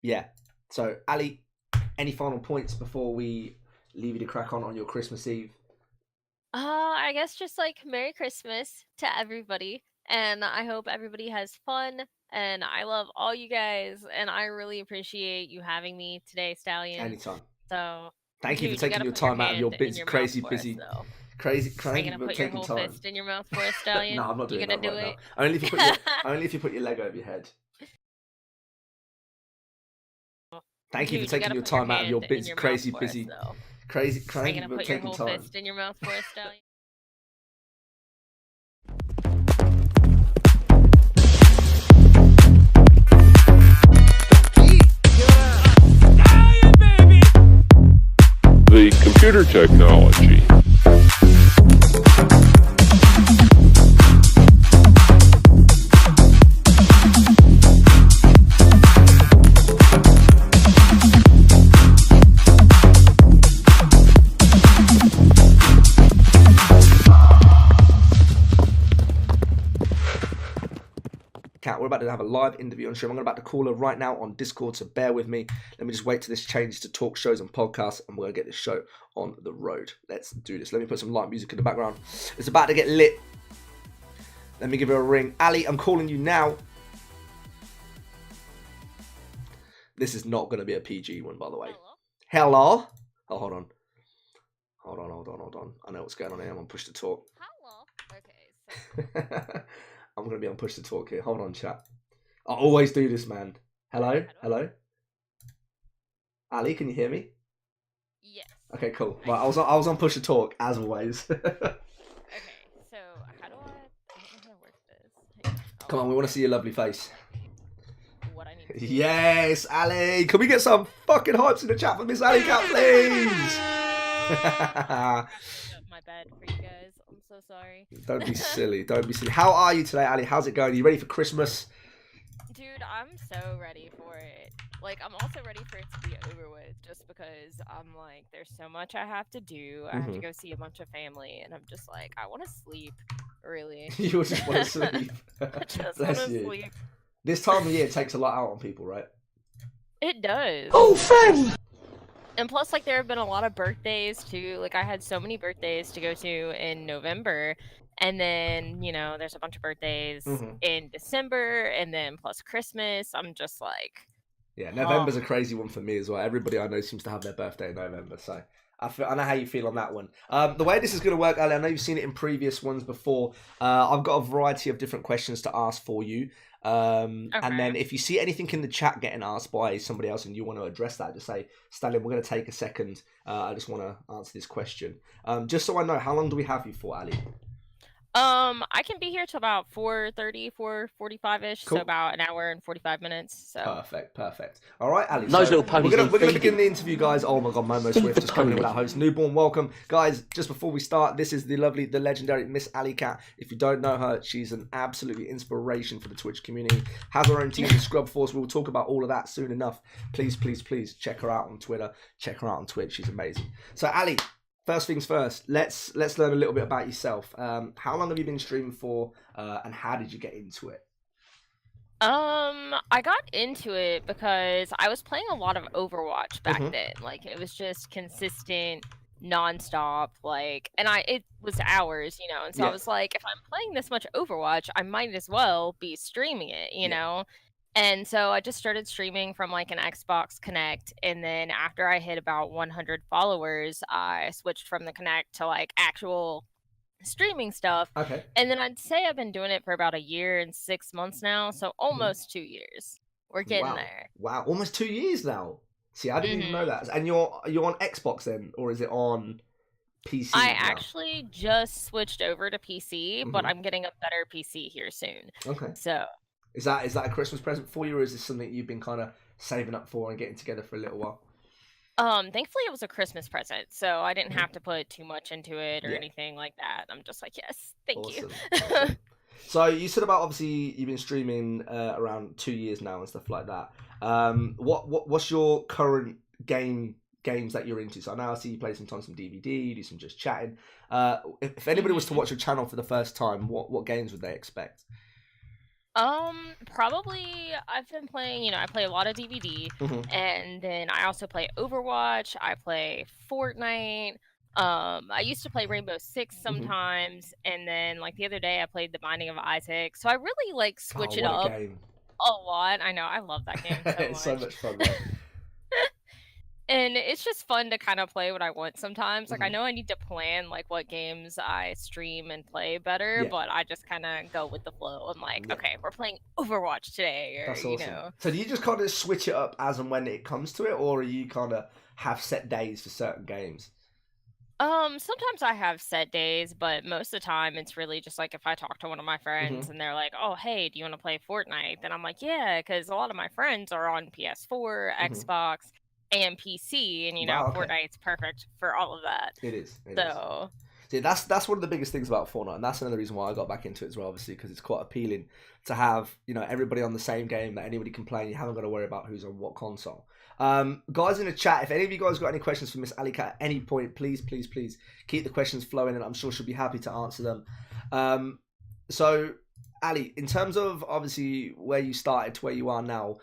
Yeah. So, Ali, any final points before we leave you to crack on your Christmas Eve? I guess just like Merry Christmas to everybody, and I hope everybody has fun. And I love all you guys, and I really appreciate you having me today, Stallion. Anytime. So, Thank you for dude, you taking gotta your put your time out of your hand in busy, your mouth crazy, for us, busy, though. crazy. Are Thank you you gonna for put your taking whole time. fist in your mouth for us, No, Stallion? I'm not You doing gonna that do right now. it? Only if you put your leg over your head. Thank you for Dude, you taking gotta your put your time out of your hand in busy, your mouth crazy, for us, busy, though. crazy. Are you Thank you gonna for put your taking whole time. fist in your mouth for us, Stallion? The computer technology. Cat, we're about to have a live interview on stream. I'm about to call her right now on Discord, so bear with me. Let me just wait till this changes to talk shows and podcasts, and we're going to get this show on the road. Let's do this. Let me put some light music in the background. It's about to get lit. Let me give her a ring. Ali, I'm calling you now. This is not going to be a PG one, by the way. Hello? Oh, hold on. Hold on. I know what's going on here. I'm on push to talk. Hello. Okay, so... I'm going to be on push to talk here. Hold on, chat. I always do this, man. Hello? Hello? Ali, can you hear me? Yes. Okay, cool. Right, I was on push to talk, as always. Okay, so how do I don't know how to work this. Come on, we want to see your lovely face. What I need to do. Yes, Ali! Can we get some fucking hypes in the chat for MissAliCat, please? My bed for you guys. I'm so sorry. Don't be silly. Don't be silly. How are you today, Ali? How's it going? Are you ready for Christmas? Dude, I'm so ready for it. Like, I'm also ready for it to be over with, just because I'm like, there's so much I have to do. I have to go see a bunch of family, and I'm just like, I want to sleep, really. You just want to sleep. I just Bless want to you. sleep. This time of year takes a lot out on people, right? It does. Oh, fun! And plus, like, there have been a lot of birthdays, too. Like, I had so many birthdays to go to in November. And then, you know, there's a bunch of birthdays in December. And then plus Christmas. I'm just like... Yeah, November's a crazy one for me as well. Everybody I know seems to have their birthday in November. So I know how you feel on that one. The way this is going to work, Ali, I know you've seen it in previous ones before. I've got a variety of different questions to ask for you. And then if you see anything in the chat getting asked by somebody else and you want to address that, just say, Stallion, we're going to take a second. I just want to answer this question. Just so I know, how long do we have you for, Ali? I can be here till about 4:30, 4:45-ish, Cool. so about an hour and 45 minutes. So Perfect. All right, Ali. Nice little ponies. We're gonna begin the interview, guys. Oh my God, Momo Swift just coming in with that host. Newborn, welcome, guys. Just before we start, this is the legendary MissAliCat. If you don't know her, she's an absolutely inspiration for the Twitch community. Has her own team, the Scrub Force. We'll talk about all of that soon enough. Please check her out on Twitter. Check her out on Twitch. She's amazing. So, Ali. First things first, let's learn a little bit about yourself. How long have you been streaming for, and how did you get into it? I got into it because I was playing a lot of Overwatch back then. Like, it was just consistent, nonstop, like, and it was hours, you know, and so I was like, if I'm playing this much Overwatch, I might as well be streaming it, you know? And so I just started streaming from like an Xbox Connect, and then after I hit about 100 followers, I switched from the Connect to like actual streaming stuff. Okay. And then I'd say I've been doing it for about 1 year and 6 months now, so almost 2 years. We're getting there. Wow, almost 2 years now. See, I didn't even know that. And you're on Xbox then, or is it on PC? I actually just switched over to PC, but I'm getting a better PC here soon. Okay. So Is that a Christmas present for you, or is this something you've been kind of saving up for and getting together for a little while? Thankfully it was a Christmas present, so I didn't have to put too much into it or anything like that. I'm just like, yes, thank you. Awesome. So you said about, obviously you've been streaming around 2 years now and stuff like that. What's your current games that you're into? So now I see you play sometimes some DVD, you do some just chatting. If anybody was to watch your channel for the first time, what games would they expect? Probably I've been playing, I play a lot of DVD, Hmm. and then I also play Overwatch, I play Fortnite. I used to play Rainbow Six Hmm. sometimes, and then like the other day I played The Binding of Isaac. So I really like Oh, switch it what a up game. a lot. I know, I love that game so It's so much. much fun, right? And it's just fun to kind of play what I want sometimes. Like I Hmm. know I need to plan like what games I stream and play better, Yeah, but I just kind of go with the flow. I'm like, yeah. okay, we're playing Overwatch today, or That's awesome. So do you just kind of switch it up as and when it comes to it, or are you kind of have set days for certain games? Sometimes I have set days, but most of the time it's really just like if I talk to one of my friends Hmm. and they're like, "Oh, hey, do you want to play Fortnite?" Then I'm like, "Yeah," because a lot of my friends are on PS4, Hmm. Xbox, and PC, and Wow, okay. Fortnite's perfect for all of that. It is. It is. So, See, that's one of the biggest things about Fortnite, and that's another reason why I got back into it as well. Obviously, because it's quite appealing to have everybody on the same game that anybody can play. And you haven't got to worry about who's on what console. Guys in the chat, if any of you guys got any questions for Miss Alicat at any point, please, please, please keep the questions flowing, and I'm sure she'll be happy to answer them. So, Ali, in terms of obviously where you started to where you are now,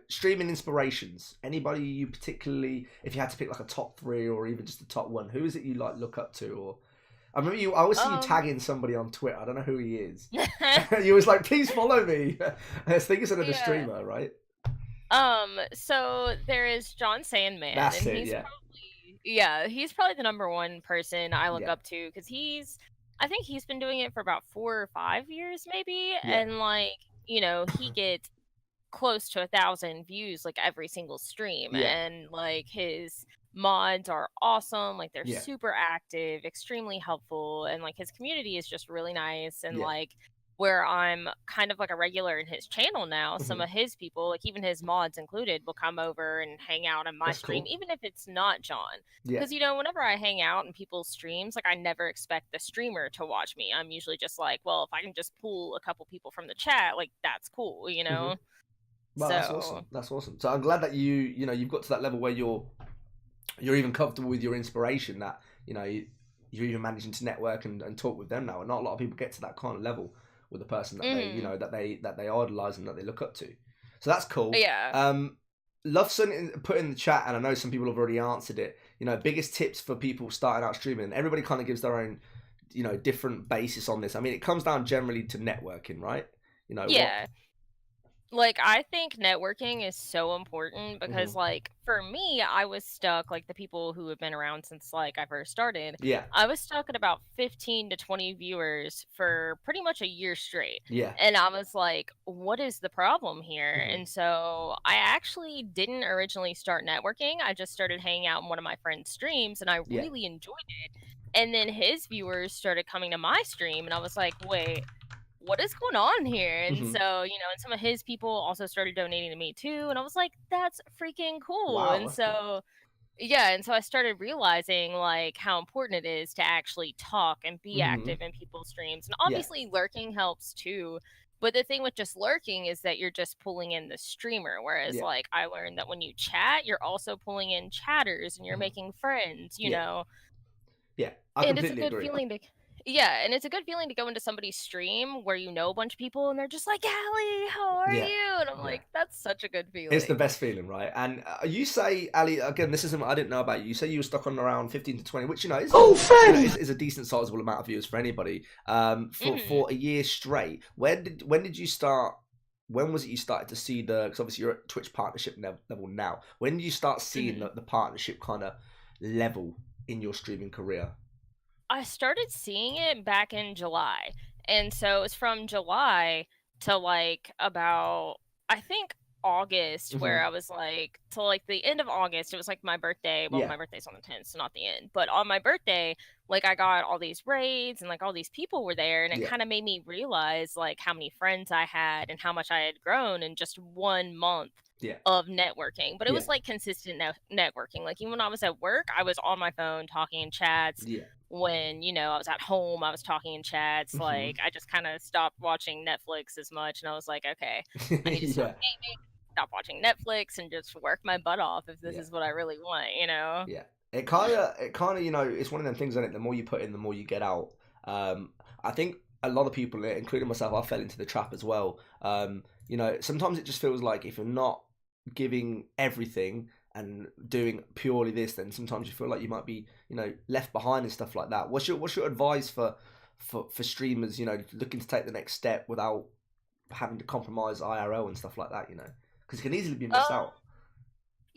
streaming inspirations. Anybody you particularly, if you had to pick like a top three or even just the top one, who is it you like look up to? Or I remember I always see you um, tagging somebody on Twitter. I don't know who he is. You was like, please follow me. I think it's another yeah. streamer, right? So there is John Sandman, That's and it. Yeah, he's probably the number one person I look yeah, up to because I think he's been doing it for about 4 or 5 years, maybe, yeah, and like, he gets close to 1,000 views like every single stream, yeah, and like his mods are awesome, like they're yeah, super active, extremely helpful, and like his community is just really nice. And yeah. like where I'm kind of like a regular in his channel now, some Hmm. of his people, like even his mods included, will come over and hang out in my That's stream, cool. even if it's not John. Yeah. Because whenever I hang out in people's streams, like I never expect the streamer to watch me. I'm usually just like, well, if I can just pull a couple people from the chat, like that's cool. Hmm. Well, that's So, awesome. That's awesome. So I'm glad that you've got to that level where you're even comfortable with your inspiration, that you're even managing to network and talk with them now, and not a lot of people get to that kind of level with the person that they mhm. that they idolize and that they look up to. So that's cool. Yeah. Love something put in the chat, and I know some people have already answered it. Biggest tips for people starting out streaming. Everybody kind of gives their own different basis on this. I mean, it comes down generally to networking, right? What. Yeah. Like, I think networking is so important Hmm. because, like, for me, I was stuck, like, the people who have been around since, like, I first started, Yeah. I was stuck at about 15 to 20 viewers for pretty much a year straight. Yeah. And I was like, what is the problem here? Hmm. And so I actually didn't originally start networking. I just started hanging out in one of my friend's streams and I Yeah. really enjoyed it. And then his viewers started coming to my stream, and I was like, wait, what is going on here? And Hmm. so, and some of his people also started donating to me too. And I was like, that's freaking cool. Wow, And that's cool. so, yeah. And so I started realizing like how important it is to actually talk and be Hmm. active in people's streams. And Yeah. obviously, lurking helps too. But the thing with just lurking is that you're just pulling in the streamer. Whereas, Yeah. like, I learned that when you chat, you're also pulling in chatters and you're Hmm. making friends, Yeah. Yeah. I and it's a completely good agree. feeling to yeah, and it's a good feeling to go into somebody's stream where you know a bunch of people and they're just like, "Allie, how are Yeah. you?" And I'm Yeah. like, "That's such a good It's the feeling." best feeling, right? And you say, Ali, again, this isn't what I didn't know about you. You say you were stuck on around 15 to 20, which is is a decent sizable amount of views for anybody. For Mhm. a year straight. When did you start? When was it you started to see the? Because obviously you're at Twitch partnership level now. When did you start seeing Mhm. the partnership kind of level in your streaming career? I started seeing it back in July. And so it's from July to like about, I think, August, Hmm. where I was like, to like the end of August, it was like my birthday. Well, Yeah. my birthday's on the 10th, so not the end. But on my birthday, like I got all these raids and like all these people were there. And it Yeah. kind of made me realize like how many friends I had and how much I had grown in just 1 month Yeah. of networking. But it Yeah. was like consistent networking. Like even when I was at work, I was on my phone talking in chats. Yeah. When I was at home, I was talking in chats. Hmm. Like I just kind of stopped watching Netflix as much, and I was like, okay, I need to stop Yeah. gaming, stop watching Netflix, and just work my butt off if this Yeah. is what I really want. Yeah. It kind of, it's one of them things, isn't it? The more you put in, the more you get out. I think a lot of people, including myself, I fell into the trap as well. You know, sometimes it just feels like if you're not giving everything and doing purely this, then sometimes you feel like you might be, you know, left behind and stuff like that. What's your advice for streamers, you know, looking to take the next step without having to compromise IRL and stuff like that, you know, because it can easily be missed out.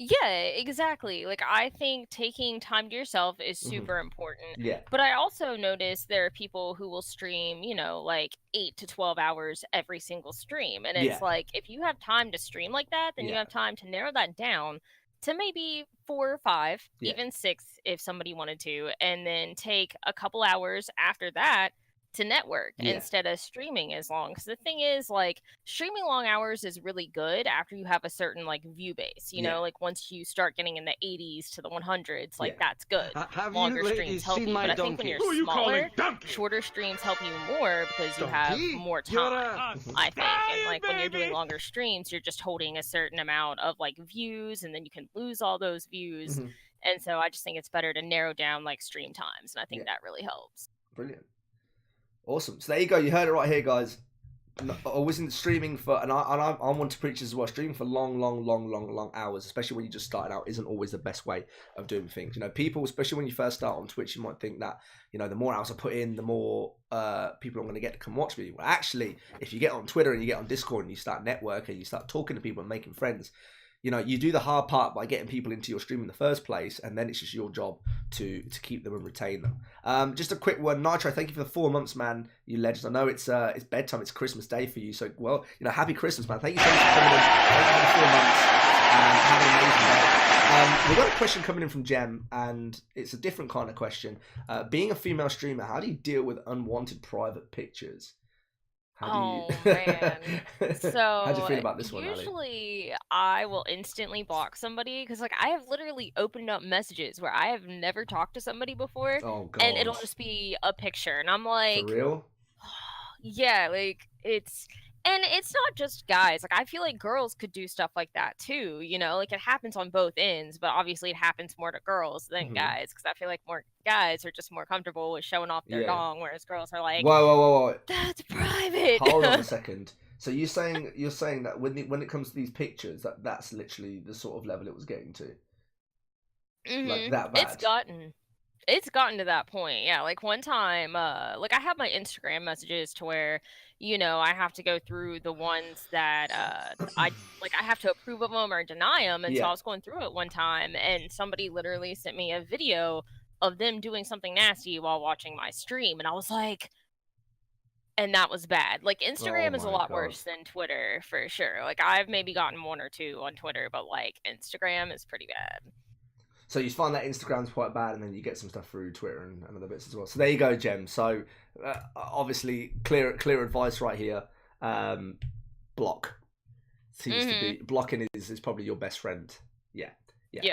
Yeah, exactly. Like, I think taking time to yourself is super important. Yeah. But I also notice there are people who will stream, you know, like 8 to 12 hours every single stream. And it's like, if you have time to stream like that, then you have time to narrow that down to maybe 4 or 5, even 6 if somebody wanted to, and then take a couple hours after that to network instead of streaming as long. Because the thing is, like, streaming long hours is really good after you have a certain like view base, you know, like once you start getting in the 80s to the 100s, like that's good. Longer streams help you, but I think when you're smaller, shorter streams help you more because you have more time, I think. And like when you're doing longer streams, you're just holding a certain amount of like views, and then you can lose all those views. And so I just think it's better to narrow down like stream times, and I think that really helps. Brilliant. Awesome. So there you go. You heard it right here, guys. Always in streaming for, and I want to preach as well. Streaming for long hours, especially when you're just starting out, isn't always the best way of doing things. You know, people, especially when you first start on Twitch, you might think that, you know, the more hours I put in, the more people I'm going to get to come watch me. Well, actually, if you get on Twitter and you get on Discord and you start networking, you start talking to people and making friends, you know, you do the hard part by getting people into your stream in the first place, and then it's just your job to keep them and retain them. Just a quick one, Nitro, thank you for the 4 months, man. You legend. I know it's bedtime, it's Christmas Day for you, so, well, you know, happy Christmas, man. Thank you so much for coming in. Thank you for the 4 months, and have an amazing day. We've got a question coming in from Jem, and it's a different kind of question. Being a female streamer, how do you deal with unwanted private pictures? Man. So how do you feel about this one, Ali? Usually I will instantly block somebody because like I have literally opened up messages where I have never talked to somebody before, and it'll just be a picture, and I'm like, for real? Yeah, like it's not just guys. Like I feel like girls could do stuff like that too, you know? Like it happens on both ends, but obviously it happens more to girls than guys, because I feel like more guys are just more comfortable with showing off their dong, whereas girls are like, whoa. That's private. Hold on a second. So you're saying that when it comes to these pictures, that's literally the sort of level it was getting to? Like that bad? It's gotten to that point. Yeah, like one time, like I have my Instagram messages to where, you know, I have to go through the ones that I have to approve of them or deny them. And so I was going through it one time, and somebody literally sent me a video of them doing something nasty while watching my stream, and I was like, and that was bad. Like Instagram is a lot worse than Twitter for sure. Like I've maybe gotten 1 or 2 on Twitter, but like Instagram is pretty bad. So you find that Instagram's quite bad, and then you get some stuff through Twitter and other bits as well. So there you go, Jem. So obviously, clear advice right here. Block seems to be blocking is probably your best friend. Yeah.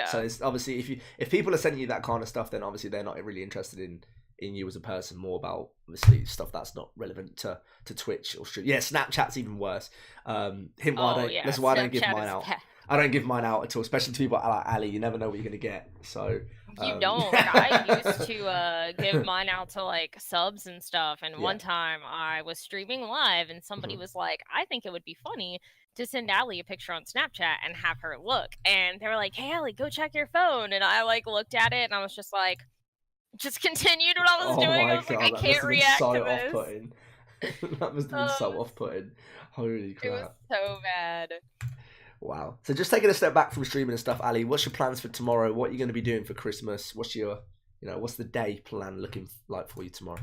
So it's obviously if people are sending you that kind of stuff, then obviously they're not really interested in you as a person. More about obviously stuff that's not relevant to Twitch or stream. Yeah, Snapchat's even worse. That's why I don't give mine out. I don't give mine out at all, especially to people like Ali. You never know what you're gonna get. So you don't. Like, I used to give mine out to like subs and stuff. And one time I was streaming live, and somebody was like, "I think it would be funny to send Ali a picture on Snapchat and have her look." And they were like, "Hey, Ali, go check your phone." And I like looked at it, and I was just like, just continued what I was doing. I was like, I can't react to this. Off-putting. That must have been so off-putting. Holy crap! It was so bad. Wow. So just taking a step back from streaming and stuff, Ali, what's your plans for tomorrow? What are you going to be doing for Christmas? What's your, what's the day plan looking like for you tomorrow?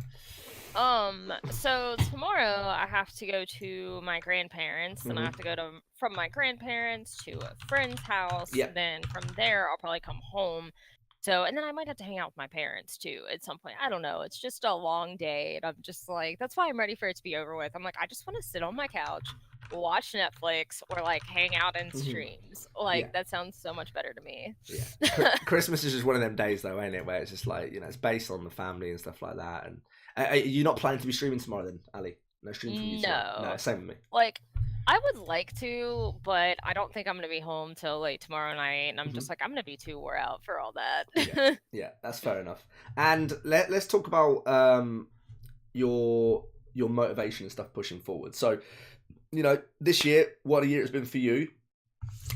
So tomorrow I have to go to my grandparents, and I have to go from my grandparents to a friend's house. And then from there, I'll probably come home. So, and then I might have to hang out with my parents too at some point. I don't know. It's just a long day, and I'm just like, that's why I'm ready for it to be over with. I'm like, I just want to sit on my couch, watch Netflix, or like hang out in streams. Like that sounds so much better to me. Yeah. Christmas is just one of them days though, ain't it? Where it's just like, it's based on the family and stuff like that. And are you not planning to be streaming tomorrow then, Ali? No stream from you tomorrow? No, same with me. Like, I would like to, but I don't think I'm going to be home till late tomorrow night. And I'm just like, I'm going to be too wore out for all that. Yeah, that's fair enough. And let's talk about your your motivation and stuff pushing forward. So, this year, what a year it's been for you.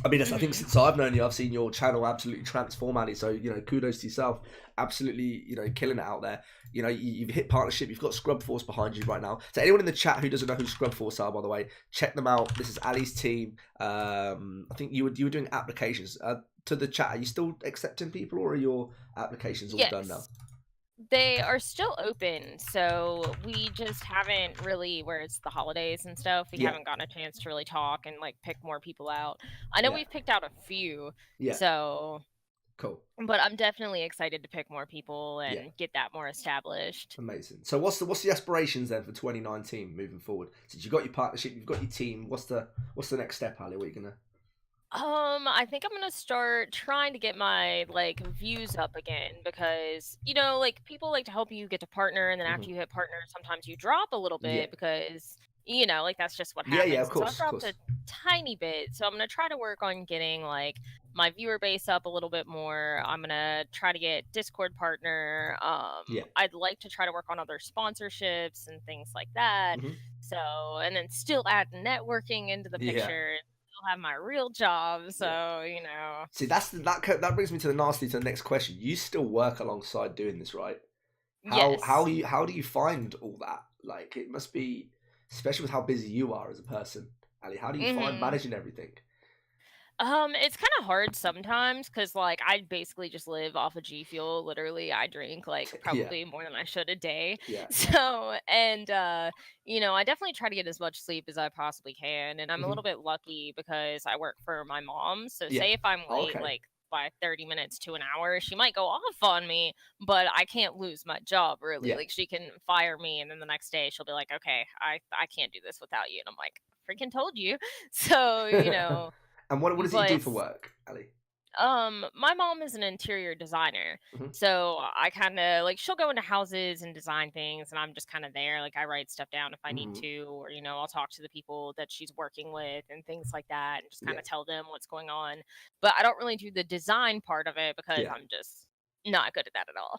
I mean, I think since I've known you, I've seen your channel absolutely transform, Ali. So, kudos to yourself. Absolutely, killing it out there. You've hit partnership. You've got Scrub Force behind you right now. So anyone in the chat who doesn't know who Scrub Force are, by the way, check them out. This is Ali's team. I think you were doing applications. To the chat, are you still accepting people, or are your applications all done now? They are still open, so we just haven't really, where it's the holidays and stuff, we haven't gotten a chance to really talk and like pick more people out. I know we've picked out a few, so cool. But I'm definitely excited to pick more people and get that more established. Amazing. So what's the aspirations then for 2019 moving forward? Since you've got your partnership, you've got your team, what's the next step, Ali? What are you gonna? I think I'm gonna start trying to get my like views up again, because like people like to help you get to partner, and then after you hit partner, sometimes you drop a little bit because like that's just what happens. Yeah, of course. So I dropped a tiny bit. So I'm gonna try to work on getting like my viewer base up a little bit more. I'm gonna try to get Discord partner. I'd like to try to work on other sponsorships and things like that. So, and then still add networking into the picture. Have my real job, so See, that brings me to the next question. You still work alongside doing this, right? How do you find all that? Like, it must be, especially with how busy you are as a person, Ali. How do you find managing everything? It's kind of hard sometimes, because like I basically just live off of G Fuel. Literally, I drink like probably more than I should a day. So, and I definitely try to get as much sleep as I possibly can, and I'm a little bit lucky because I work for my mom. So say if I'm late like by 30 minutes to an hour, she might go off on me, but I can't lose my job really. Like, she can fire me, and then the next day she'll be like, okay, I can't do this without you, and I'm like, freaking told you. So And what does he do for work, Ali? My mom is an interior designer, so I kind of like, she'll go into houses and design things, and I'm just kind of there. Like, I write stuff down if I need to, or I'll talk to the people that she's working with and things like that, and just kind of tell them what's going on. But I don't really do the design part of it because I'm just not good at that at all.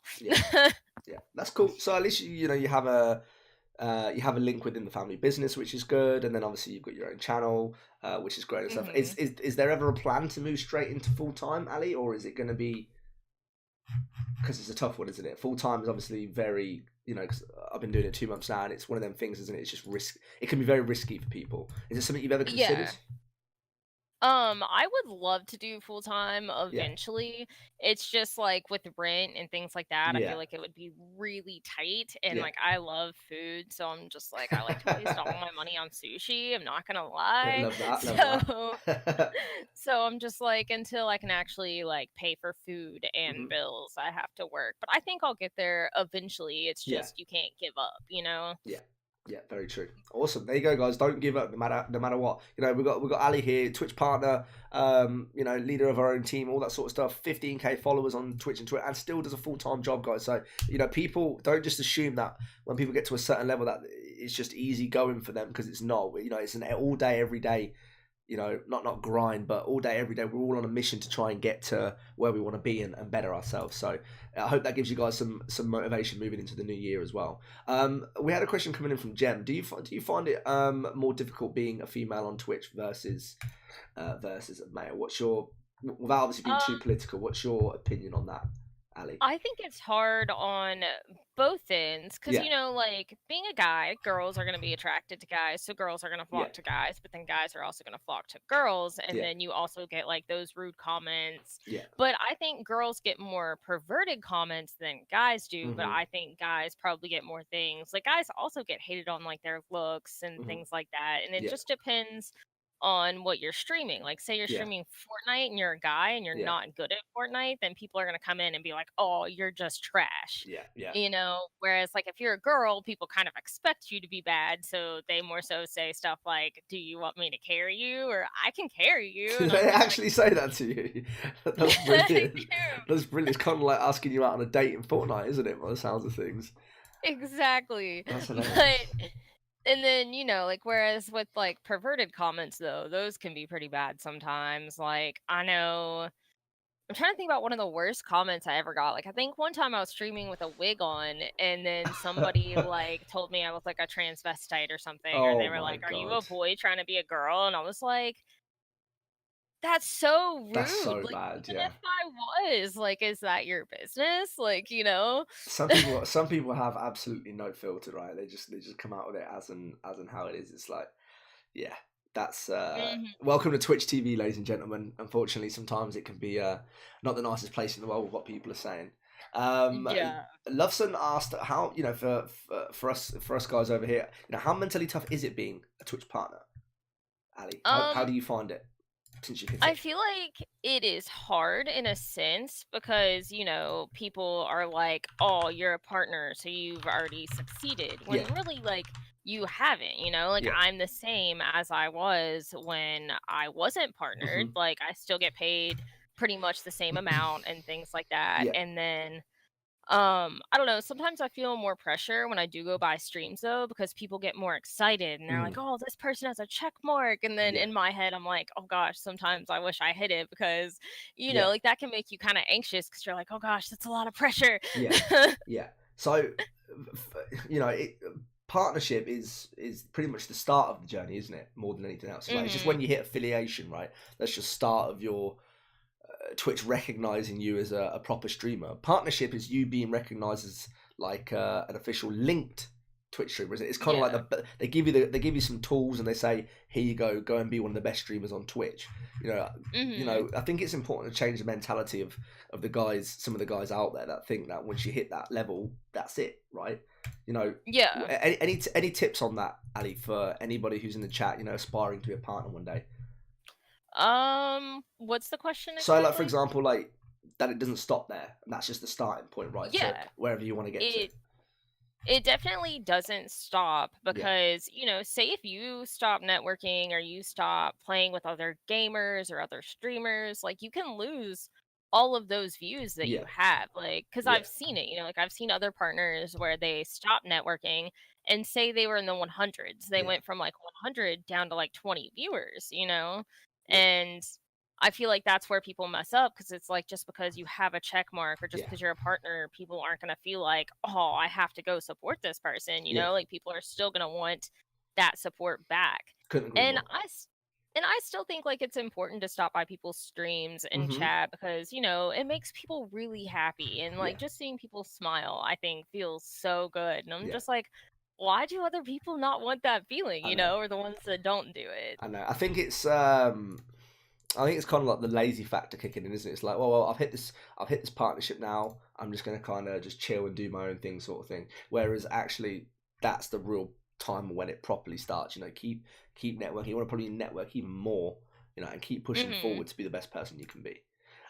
That's cool. So at least you have a link within the family business, which is good, and then obviously you've got your own channel, which is great and stuff. Is there ever a plan to move straight into full time, Ali, or is it going to be, because it's a tough one, isn't it? Full time is obviously very, because I've been doing it 2 months now, and it's one of them things, isn't it? It's just risk. It can be very risky for people. Is it something you've ever considered? I would love to do full time eventually. It's just like with rent and things like that, I feel like it would be really tight, and like I love food, so I'm just like, I like to waste all my money on sushi. I'm not gonna lie. Love that. So I'm just like, until I can actually like pay for food and bills, I have to work. But I think I'll get there eventually. It's just you can't give up, Yeah, very true. Awesome. There you go, guys. Don't give up, no matter what. We've got Ali here, Twitch partner, leader of our own team, all that sort of stuff. 15K followers on Twitch and Twitter, and still does a full-time job, guys. So people don't just assume that when people get to a certain level that it's just easy going for them, because it's not. It's an all day, every day. Not grind, but all day, every day. We're all on a mission to try and get to where we want to be and better ourselves. So I hope that gives you guys some motivation moving into the new year as well. We had a question coming in from Jem. Do you find it more difficult being a female on Twitch versus a male? What's your, without obviously being too political, what's your opinion on that, Ali? I think it's hard on both ends, because like, being a guy, girls are going to be attracted to guys, so girls are going to flock to guys, but then guys are also going to flock to girls, and then you also get like those rude comments. But I think girls get more perverted comments than guys do, but I think guys probably get more things. Like, guys also get hated on like their looks and things like that, and it just depends on what you're streaming. Like, say you're streaming Fortnite and you're a guy and you're not good at Fortnite, then people are going to come in and be like, oh, you're just trash. Whereas like, if you're a girl, people kind of expect you to be bad, so they more so say stuff like, do you want me to carry you, or I can carry you. They actually say that to you? That's brilliant. That's brilliant. It's kind of like asking you out on a date in Fortnite, isn't it, by the sounds of things? Exactly. That's hilarious. And then, like, whereas with like perverted comments though, those can be pretty bad sometimes. Like, I know I'm trying to think about one of the worst comments I ever got. Like, I think one time I was streaming with a wig on, and then somebody like told me I was like a transvestite or something, or they Oh were my like, "Are you a god. boy trying to be a girl?" And I was like, "That's so That's rude. so Like, bad, even yeah. if I was, like, is that your business? Like, you know?" Some people have absolutely no filter, right? They just come out with it as in how it is. It's like, yeah, that's Mhm. welcome to Twitch TV, ladies and gentlemen. Unfortunately, sometimes it can be not the nicest place in the world with what people are saying. Um, Yeah. Loveson asked how, you know, for us guys over here, you know, how mentally tough is it being a Twitch partner, Ali? How Um, do you find it since you've hit I it? feel like it is hard in a sense because, people are like, "Oh, you're a partner, so you've already succeeded." Yeah, When really, like, you haven't, Like, yeah. I'm the same as I was when I wasn't partnered. Hmm. Like, I still get paid pretty much the same amount and things like that. Yeah, And then I don't know, sometimes I feel more pressure when I do go by streams though, because people get more excited and they're like, mm, "Oh, this person has a check mark." And then yeah, in my head, I'm like, "Oh gosh, sometimes I wish I hit it," because, yeah, like that can make you kind of anxious because you're like, "Oh gosh, that's a lot of pressure." yeah, yeah. So, you know, partnership is pretty much the start of the journey, isn't it? More than anything else, like it's just when Mhm. you hit affiliation, right? That's just start of your Twitch recognizing you as a proper streamer. Partnership is you being recognized as like an official linked Twitch streamer. It's kind of like Yeah. they give you some tools and they say, here you go and be one of the best streamers on Twitch. You know, Mhm. I think it's important to change the mentality of the guys, some of the guys out there that think that once you hit that level, that's it, right? You know, Yeah. any tips on that, Ali, for anybody who's in the chat, you know, aspiring to be a partner one day? What's the question So, like for exactly? example, like that it doesn't stop there, and that's just the starting point, right? To Yeah. wherever you want to get to. It It definitely doesn't stop Yeah, because, say if you stop networking or you stop playing with other gamers or other streamers, like you can lose all of those views that you yeah, have. Like, because yeah, I've seen it, like I've seen other partners where they stop networking and say they were in the 100s. They yeah, went from like 100 down to like 20 viewers. yeah, And I feel like that's where people mess up because it's like just because you have a check mark or just yeah, because you're a partner, people aren't going to feel like, "Oh, I have to go support this person." yeah. Like people are still going to want that support back. Couldn't agree And more. I still think like it's important to stop by people's streams and Hmm. chat because, it makes people really happy and Yeah, like just seeing people smile, I think feels so good. And I'm yeah. just like, why do other people not want that feeling, I know, or the ones that don't do it? I know. I think it's kind of like the lazy factor kicking in, isn't it? It's like, well, I've hit this partnership now. I'm just gonna kind of just chill and do my own thing, sort of thing. Whereas actually, that's the real time when it properly starts. You know, keep networking. You want to probably network even more. You know, and keep pushing Mhm. forward to be the best person you can be.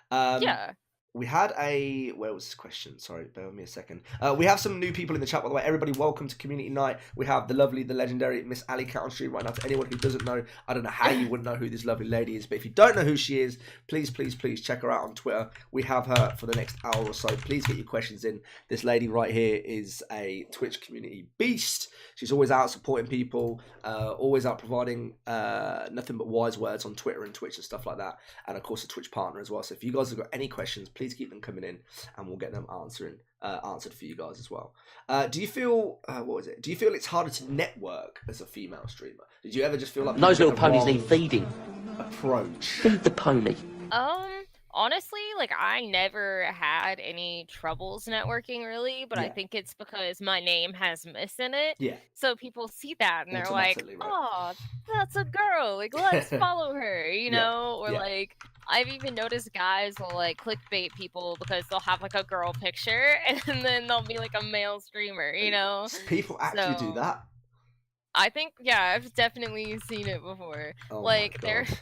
Um, Yeah. we had a where was this question? Sorry, bear with me a second. We have some new people in the chat, by the way. Everybody, welcome to Community Night. We have the lovely, the legendary MissAliCat on stream right now. To anyone who doesn't know, I don't know how you wouldn't know who this lovely lady is, but if you don't know who she is, please, please, please check her out on Twitter. We have her for the next hour or so. Please get your questions in. This lady right here is a Twitch community beast. She's always out supporting people, always out providing nothing but wise words on Twitter and Twitch and stuff like that. And of course, a Twitch partner as well. So if you guys have got any questions, please keep them coming in, and we'll get them answered for you guys as well. Do you feel what was it? Do you feel it's harder to network as a female streamer? Did you ever just feel like Those people little get the ponies need wrong feeding. approach? Feed the pony. Honestly, like I never had any troubles networking really, but I Yeah, think it's because my name has Miss in it. yeah, So people see that and they're like, automatically, right? "Oh, that's a girl. Like let's follow her," Yeah, Or yeah. like I've even noticed guys will like clickbait people because they'll have like a girl picture and then they'll be like a male streamer. People actually do So that. I think yeah, I've definitely seen it before. Oh my Like there god.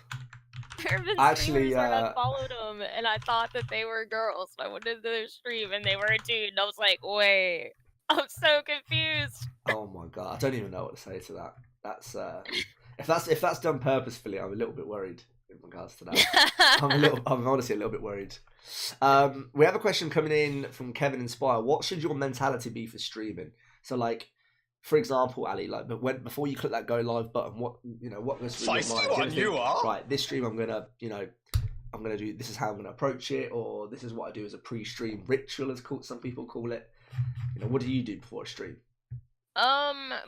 there have been Actually, streamers where I followed them and I thought that they were girls. I went into their stream and they were a dude, and I was like, wait, I'm so confused. oh my god, I don't even know what to say to that. That's if that's done purposefully, I'm a little bit worried in regards to that. I'm honestly a little bit worried. We have a question coming in from Kevin Inspire. What should your mentality be for streaming? So, like, for example, Ali, like, but before you click that go live button, what goes through your mind? Do you ever think, right, this stream I'm I'm going to do, this is how I'm going to approach it, or this is what I do as a pre-stream ritual, as some people call it. You know, what do you do before a stream?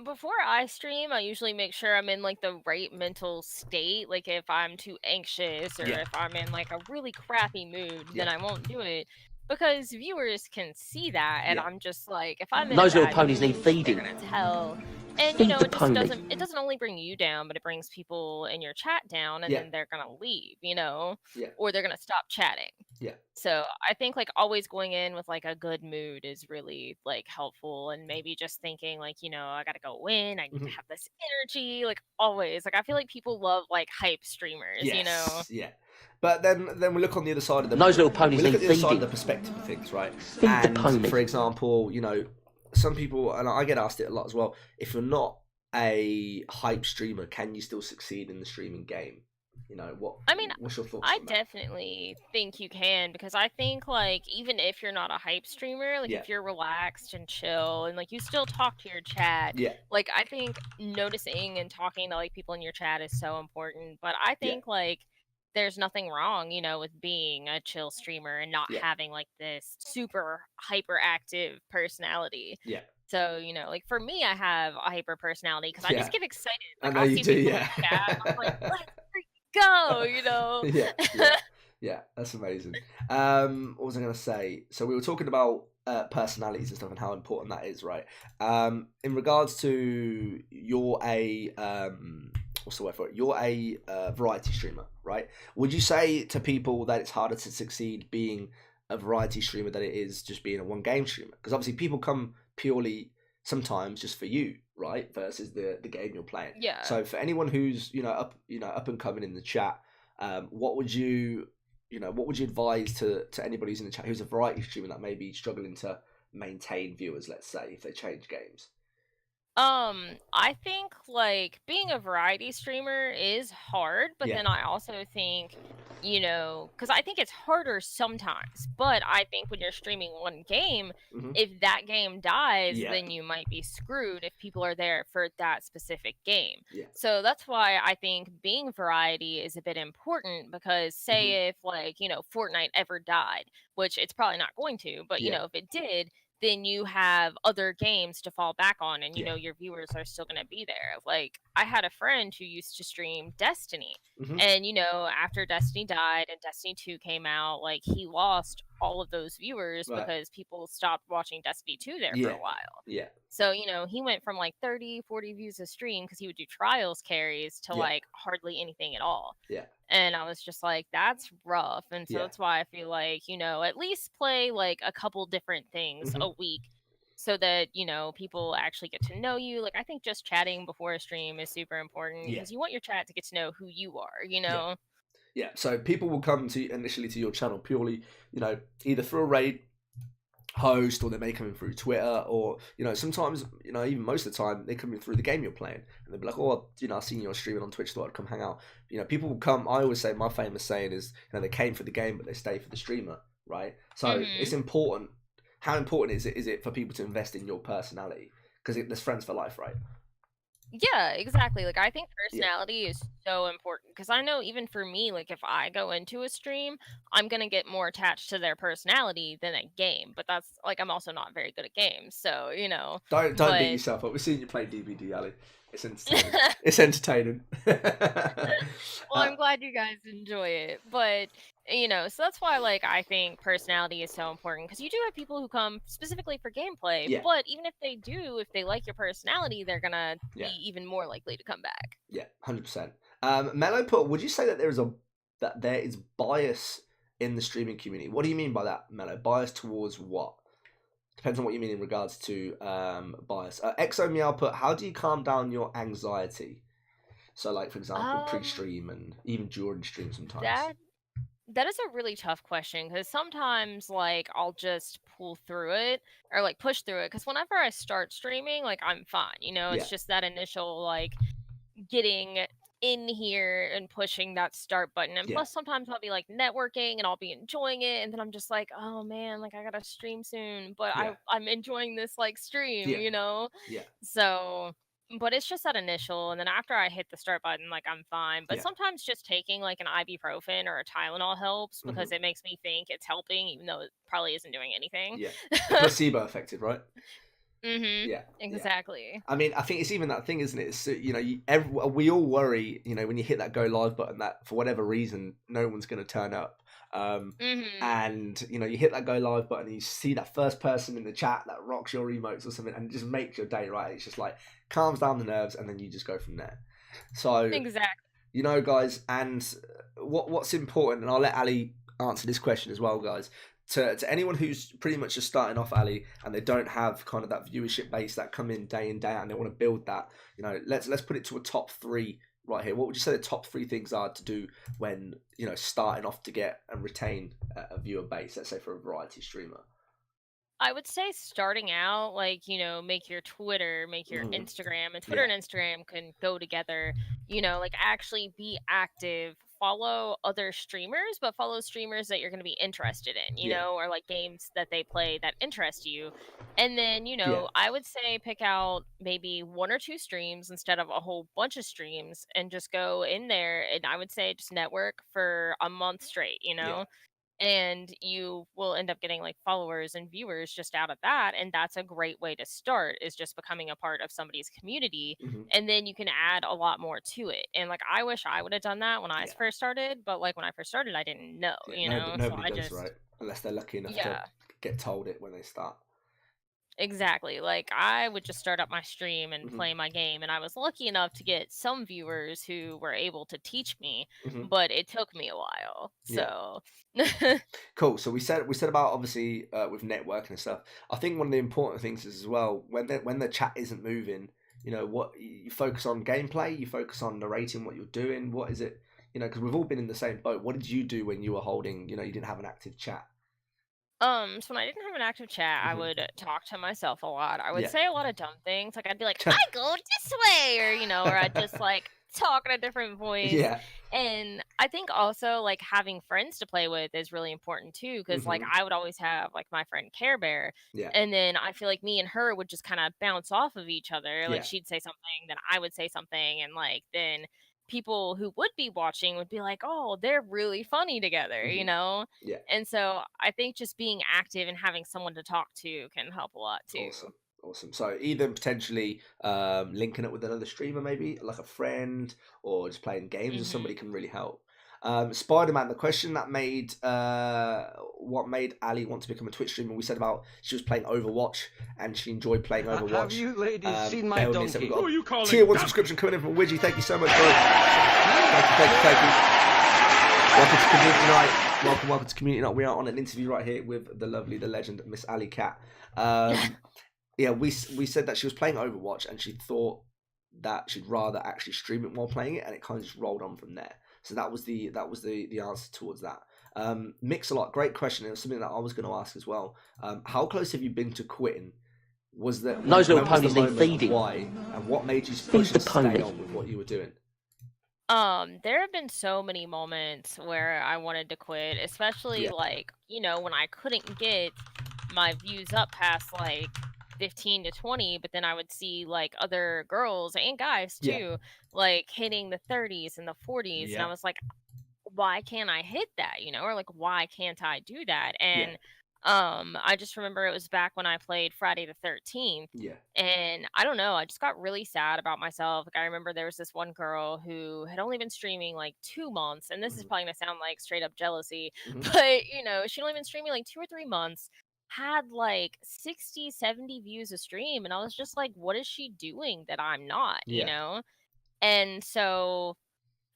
Before I stream, I usually make sure I'm in like the right mental state. Like if I'm too anxious or Yeah. if I'm in like a really crappy mood, then Yeah. I won't do it because viewers can see that. And Yeah. I'm just like, if I'm in Those a little bad ponies need mood, feeding. they're gonna tell. And Feed you know, the it just pony. it doesn't only bring you down, but it brings people in your chat down, and Yeah. then they're gonna leave, you know, Yeah. or they're gonna stop chatting. Yeah. So I think like always going in with like a good mood is really like helpful, and maybe just thinking like, you know, I gotta go win, I need to have this energy, like always. Like I feel like people love like hype streamers, Yes. you know? Yeah. But then we look on the other side of the Those little ponies we look need at the other side of feeding. the perspective of things, right? Feed the And pony. for example, you know, some people, and I get asked it a lot as well, if you're not a hype streamer, can you still succeed in the streaming game? You know, what's your thoughts I on that? definitely think you can, because I think like even if you're not a hype streamer, like Yeah. if you're relaxed and chill and like you still talk to your chat, Yeah. like I think noticing and talking to like people in your chat is so important. But I think like there's nothing wrong, you know, with being a chill streamer and not Yeah. having like this super hyperactive personality. Yeah. So, you know, like for me, I have a hyper personality because I Yeah. just get excited. I Like know I'll you see do, people yeah. in the chat, I'm like, let's freaking go, you know? Yeah, that's amazing. What was I going to say? So we were talking about personalities and stuff and how important that is, right? In regards to you're a what's the word for it? You're a variety streamer, right? Would you say to people that it's harder to succeed being a variety streamer than it is just being a one game streamer? Because obviously people come purely sometimes just for you, right? Versus the game you're playing. Yeah. So for anyone who's up and coming in the chat, what would you advise to anybody who's in the chat who's a variety streamer that may be struggling to maintain viewers, let's say, if they change games? I think like being a variety streamer is hard, but then I also think, you know, because I think it's harder sometimes, but I think when you're streaming one game, if that game dies, then you might be screwed if people are there for that specific game. So that's why I think being variety is a bit important, because say if like, you know, Fortnite ever died, which it's probably not going to, but you know, if it did, then you have other games to fall back on, and you know your viewers are still going to be there. Like I had a friend who used to stream Destiny, and you know, after Destiny died and Destiny 2 came out, like he lost all of those viewers because people stopped watching Destiny 2 there for a while. So, you know, he went from like 30, 40 views a stream because he would do trials carries to like hardly anything at all. And I was just like, that's rough. And so that's why I feel like, you know, at least play like a couple different things a week so that, you know, people actually get to know you. Like, I think just chatting before a stream is super important because you want your chat to get to know who you are, you know? Yeah. So people will come initially to your channel purely, you know, either through a raid host, or they may come in through Twitter, or you know, sometimes, you know, even most of the time they come in through the game you're playing, and they'll be like, oh, you know, I've seen you streaming on Twitch, thought I'd come hang out. You know, people will come. I always say, my famous saying is, you know, they came for the game but they stay for the streamer, right? So it's important. How important is it for people to invest in your personality? Because there's friends for life, right? Yeah, exactly. Like I think personality is so important, because I know even for me, like if I go into a stream, I'm gonna get more attached to their personality than a game. But that's like, I'm also not very good at games, so you know. Don't beat yourself up. We're seeing you play DVD, Ali. It's entertaining. It's entertaining. Well, I'm glad you guys enjoy it, but you know, so that's why like I think personality is so important, because you do have people who come specifically for gameplay, but even if they do, if they like your personality, they're gonna be even more likely to come back. Yeah, 100%. Mello put, would you say that there is bias in the streaming community? What do you mean by that, Mello? Bias towards what? Depends on what you mean in regards to bias. Exo Meow put, how do you calm down your anxiety? So, like, for example, pre-stream and even during stream sometimes. That is a really tough question, because sometimes, like, I'll just pull through it or, like, push through it, because whenever I start streaming, like, I'm fine, you know? It's just that initial, like, getting in here and pushing that start button. And plus, sometimes I'll be, like, networking and I'll be enjoying it, and then I'm just like, oh, man, like, I gotta stream soon, but I'm enjoying this, like, stream, you know? So But it's just that initial, and then after I hit the start button, like, I'm fine. But Yeah. sometimes just taking, like, an ibuprofen or a Tylenol helps Hmm. because it makes me think it's helping, even though it probably isn't doing anything. Yeah. The placebo effective, right? Mhm. Yeah. Yeah. Exactly. I mean, I think it's even that thing, isn't it? It's, we all worry, when you hit that go live button, that for whatever reason, no one's going to turn up. Mhm. And you hit that go live button, and you see that first person in the chat that rocks your emotes or something, and it just makes your day, right? It's just like calms down the nerves, and then you just go from there. So, Exactly. guys, and what's important, and I'll let Ali answer this question as well, guys. To anyone who's pretty much just starting off, Ali, and they don't have kind of that viewership base that come in day out, and they want to build that, let's put it to a top 3 right here. What would you say the top 3 things are to do when starting off to get and retain a viewer base? Let's say for a variety streamer. I would say starting out, like, make your Twitter, make your Mhm. Instagram, and Twitter Yeah, and Instagram can go together, like actually be active, follow other streamers, but follow streamers that you're going to be interested in, yeah, or like games that they play that interest you. And then, yeah. I would say pick out maybe 1 or 2 streams instead of a whole bunch of streams and just go in there. And I would say just network for a month straight, Yeah. and you will end up getting like followers and viewers just out of that, and that's a great way to start, is just becoming a part of somebody's community, Hmm. and then you can add a lot more to it. And like, I wish I would have done that when I Yeah. first started, but like when I first started I didn't know, Yeah. so Nobody I does, right? just, Unless they're lucky enough to yeah, get told it when they start. exactly. Like, I would just start up my stream and Hmm. play my game, and I was lucky enough to get some viewers who were able to teach me, Hmm. but it took me a while, Yeah. so Cool. So we said about obviously with networking and stuff. I think one of the important things is as well when the chat isn't moving. What you focus on gameplay, you focus on narrating what you're doing. What is it? Because we've all been in the same boat. What did you do when you were holding? You didn't have an active chat. So when I didn't have an active chat, I Hmm. would talk to myself a lot. I would Yeah. say a lot of dumb things. Like, I'd be like, I go this way, or or I'd just like talk in a different voice. Yeah. And I think also like having friends to play with is really important too, because like Hmm. I would always have like my friend Care Bear, Yeah. and then I feel like me and her would just kind of bounce off of each other. Like, Yeah. she'd say something, then I would say something, and like then people who would be watching would be like, oh, they're really funny together, Hmm. Yeah. and so I think just being active and having someone to talk to can help a lot too. Awesome. Awesome. So either potentially linking it with another streamer, maybe like a friend, or just playing games with somebody Hmm. can really help. Spider-Man, the question that made what made Ali want to become a Twitch streamer, we said about she was playing Overwatch and she enjoyed playing Overwatch. Have you ladies seen my bear with me a second, donkey? we've got Who are you calling tier 1 donkey? subscription coming in from Widgie. Thank you so much, bro. Thank you. Welcome to Community Night. Welcome to Community Night. We are on an interview right here with the lovely, the legend, MissAliCat. Yeah, we said that she was playing Overwatch and she thought that she'd rather actually stream it while playing it, and it kind of just rolled on from there. So that was the answer towards that. MissAliCat, great question. It was something that I was going to ask as well. How close have you been to quitting? Was that Those little when was the ponies need moment, feeding. why, and what made you Feed push the and stay pony. on with what you were doing? There have been so many moments where I wanted to quit, especially Yeah. like, when I couldn't get my views up past like 15 to 20, but then I would see like other girls and guys Yeah. too, like hitting the 30s and the 40s, and I Yeah. was like, why can't I hit that, or like, why can't I do that? Yeah. And I just remember it was back when I played Friday the 13th, Yeah. and I don't know, I just got really sad about myself. Like, I remember there was this one girl who had only been streaming like 2 months, and this is Mhm. probably gonna sound like straight up jealousy, Mhm. but she'd only been streaming like 2 or 3 months, had like 60, 70 views a stream, and I was just like, what is she doing that I'm not, Yeah. And so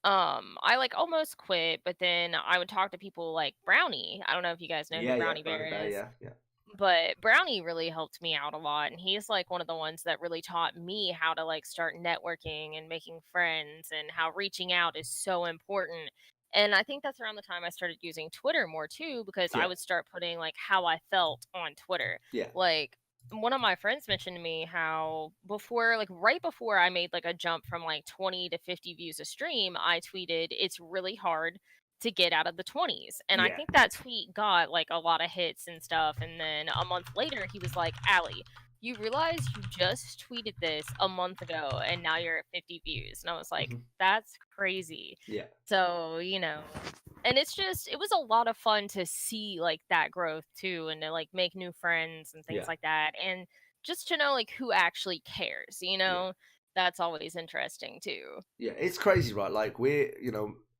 I like almost quit, but then I would talk to people like Brownie. I don't know if you guys know who Yeah. Brownie Brownie Bear Bear. is, Yeah. but Brownie really helped me out a lot, and he's like one of the ones that really taught me how to like start networking and making friends, and how reaching out is so important. And I think that's around the time I started using Twitter more too, because I Yeah. would start putting like how I felt on Twitter. Yeah. Like, one of my friends mentioned to me how before, like right before I made like a jump from like 20 to 50 views a stream, I tweeted, it's really hard to get out of the 20s. And I Yeah. think that tweet got like a lot of hits and stuff. And then a month later, he was like, Allie, you realize you just tweeted this a month ago and now you're at 50 views. And I was like, Hmm. that's crazy. Yeah. So, and it was a lot of fun to see like that growth too and to like make new friends and things Yeah. like that. And just to know like who actually cares, Yeah. that's always interesting too. Yeah. It's crazy, right? Like we're,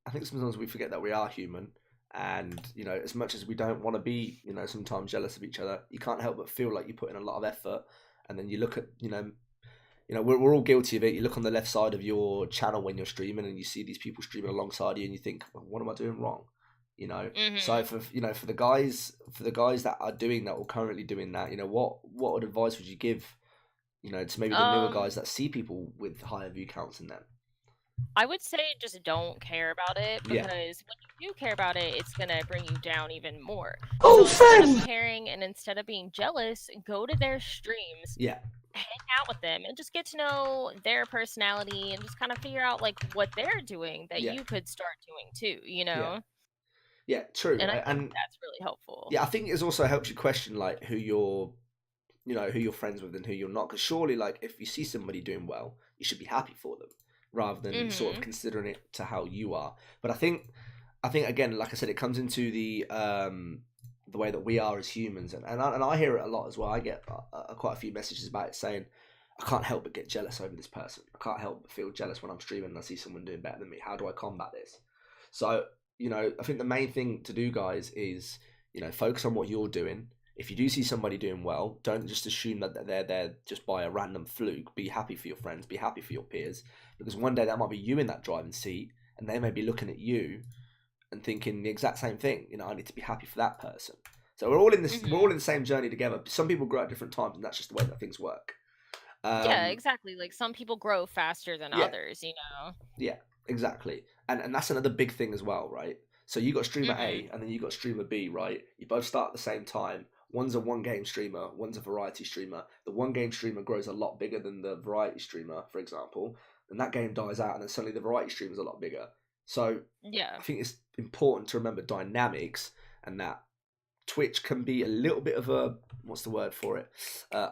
I think sometimes we forget that we are human. And, as much as we don't want to be, sometimes jealous of each other, you can't help but feel like you put in a lot of effort. And then you look at, we're all guilty of it. You look on the left side of your channel when you're streaming and you see these people streaming alongside you and you think, well, what am I doing wrong? So Mhm. for the guys that are doing that or currently doing that, what advice would you give, to maybe the newer Um guys that see people with higher view counts than them? I would say just don't care about it Yeah. because when you do care about it, it's going to bring you down even more. Oh, So instead of friend. caring and instead of being jealous, go to their streams, Yeah. hang out with them, and just get to know their personality and just kind of figure out like what they're doing that Yeah. you could start doing too, Yeah. Yeah. True. And I Right. think And that's really helpful. yeah, I think it also helps you question like who you're friends with and who you're not. Because surely, like, if you see somebody doing well, you should be happy for them rather than sort of Mhm. considering it to how you are. But I think again, like I said, it comes into the way that we are as humans, and I hear it a lot as well. I get quite a few messages about it saying, I can't help but get jealous over this person. I can't help but feel jealous when I'm streaming and I see someone doing better than me. How do I combat this? So, I think the main thing to do, guys, is, focus on what you're doing. If you do see somebody doing well, don't just assume that they're there just by a random fluke. Be happy for your friends, be happy for your peers, because one day that might be you in that driving seat, and they may be looking at you and thinking the exact same thing. I need to be happy for that person. So we're all in this. We're all Mhm. in the same journey together. Some people grow at different times, and that's just the way that things work. Yeah, Um, exactly. Like some people grow faster than yeah, others. yeah, exactly. And that's another big thing as well, right? So you got streamer Mhm. A and then you got streamer B, right? You both start at the same time. One's a one game streamer, one's a variety streamer. The one game streamer grows a lot bigger than the variety streamer, for example. And that game dies out and then suddenly the variety streamer is a lot bigger. So Yeah. I think it's important to remember dynamics and that Twitch can be a little bit of a, what's the word for it?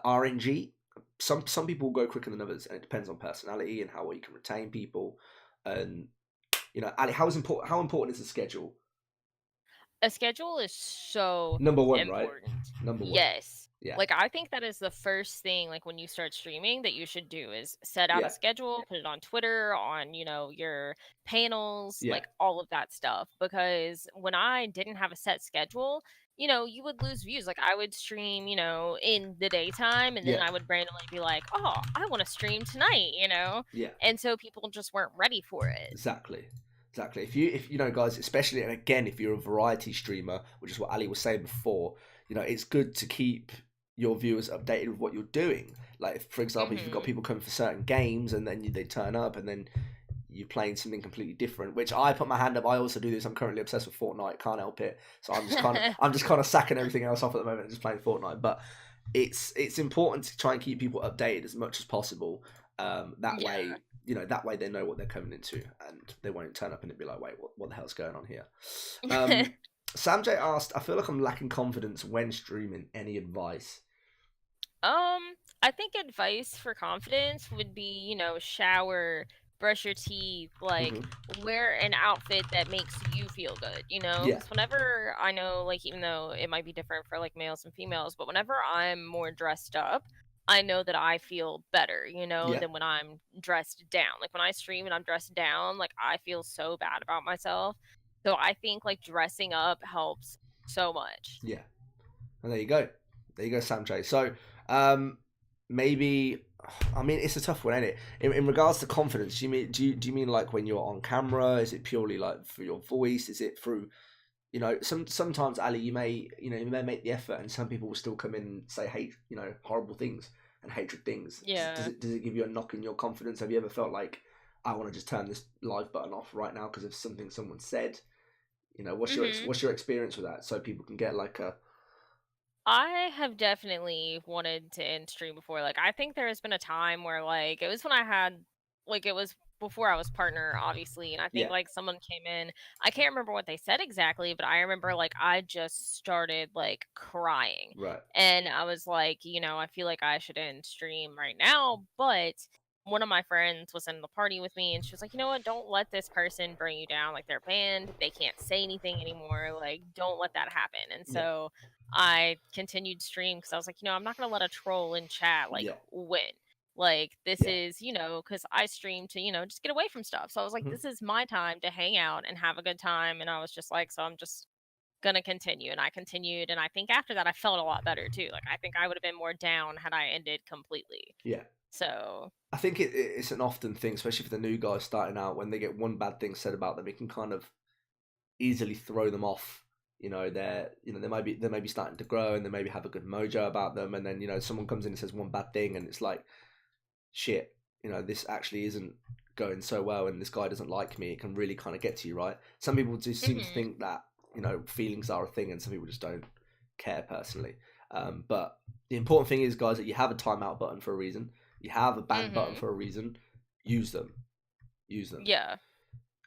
RNG. Some people go quicker than others, and it depends on personality and how well you can retain people. And Ali, how important is the schedule? A schedule is so Number one, right? important. Number one. Yes. Yeah, Like I think that is the first thing like when you start streaming that you should do is set out a yeah, schedule, put it on Twitter, on, your panels, yeah, like all of that stuff because when I didn't have a set schedule, you would lose views. Like I would stream, in the daytime and then yeah, I would randomly be like, "Oh, I want to stream tonight." yeah. And so people just weren't ready for it. Exactly. Exactly. If guys, especially, and again, if you're a variety streamer, which is what Ali was saying before, it's good to keep your viewers updated with what you're doing. Like, for example, if you've got Mhm. people coming for certain games and then they turn up and then you're playing something completely different, which I put my hand up. I also do this. I'm currently obsessed with Fortnite. Can't help it. So I'm just kind of sacking everything else off at the moment and just playing Fortnite. But it's important to try and keep people updated as much as possible. That Yeah. way, that way they know what they're coming into and they won't turn up and it'd be like, wait, what the hell's going on here? Sam J asked, I feel like I'm lacking confidence when streaming. Any advice? I think advice for confidence would be, shower, brush your teeth, like Hmm. wear an outfit that makes you feel good, Yeah, because whenever I know, like, even though it might be different for like males and females, but whenever I'm more dressed up, I know that I feel better, yeah, than when I'm dressed down. Like when I stream and I'm dressed down, like I feel so bad about myself. So I think like dressing up helps so much. yeah. And there you go. There you go, Sam J. So, um, maybe, I mean, it's a tough one, isn't it? In regards to confidence, do you mean like when you're on camera? Is it purely like for your voice? Is it through, sometimes Ali, you may make the effort, and some people will still come in and say horrible things and hatred things. Does Yeah. it give you a knock in your confidence? Have you ever felt like I want to just turn this live button off right now because of something someone said? Mhm. What's your experience with that? So people can get like a I have definitely wanted to end stream before. Like, I think there has been a time where, like, it was when I had, like, it was before I was partner, obviously, and I think Yeah. like someone came in. I can't remember what they said exactly, but I remember like I just started like crying, Right. and I was like, I feel like I should end stream right now, but one of my friends was in the party with me, and she was like, you know what? Don't let this person bring you down. Like they're banned, they can't say anything anymore. Like don't let that happen. And Yeah. so I continued stream because I was like, I'm not gonna let a troll in chat like Yeah. win. Like this Yeah. is, because I stream to, just get away from stuff. So I was like, Mhm. this is my time to hang out and have a good time. And I was just like, so I'm just gonna continue. And I continued. And I think after that I felt a lot better too. Like I think I would have been more down had I ended completely. Yeah. So I think it's an often thing, especially for the new guys starting out, when they get one bad thing said about them, it can kind of easily throw them off. They may be starting to grow and they maybe have a good mojo about them, and then someone comes in and says one bad thing, and it's like, shit, this actually isn't going so well, and this guy doesn't like me. It can really kind of get to you, right? Some people do seem to mhm. think that feelings are a thing, and some people just don't care personally. But the important thing is, guys, that you have a timeout button for a reason. You have a ban button Mhm. for a reason. Use them. Use them. Yeah.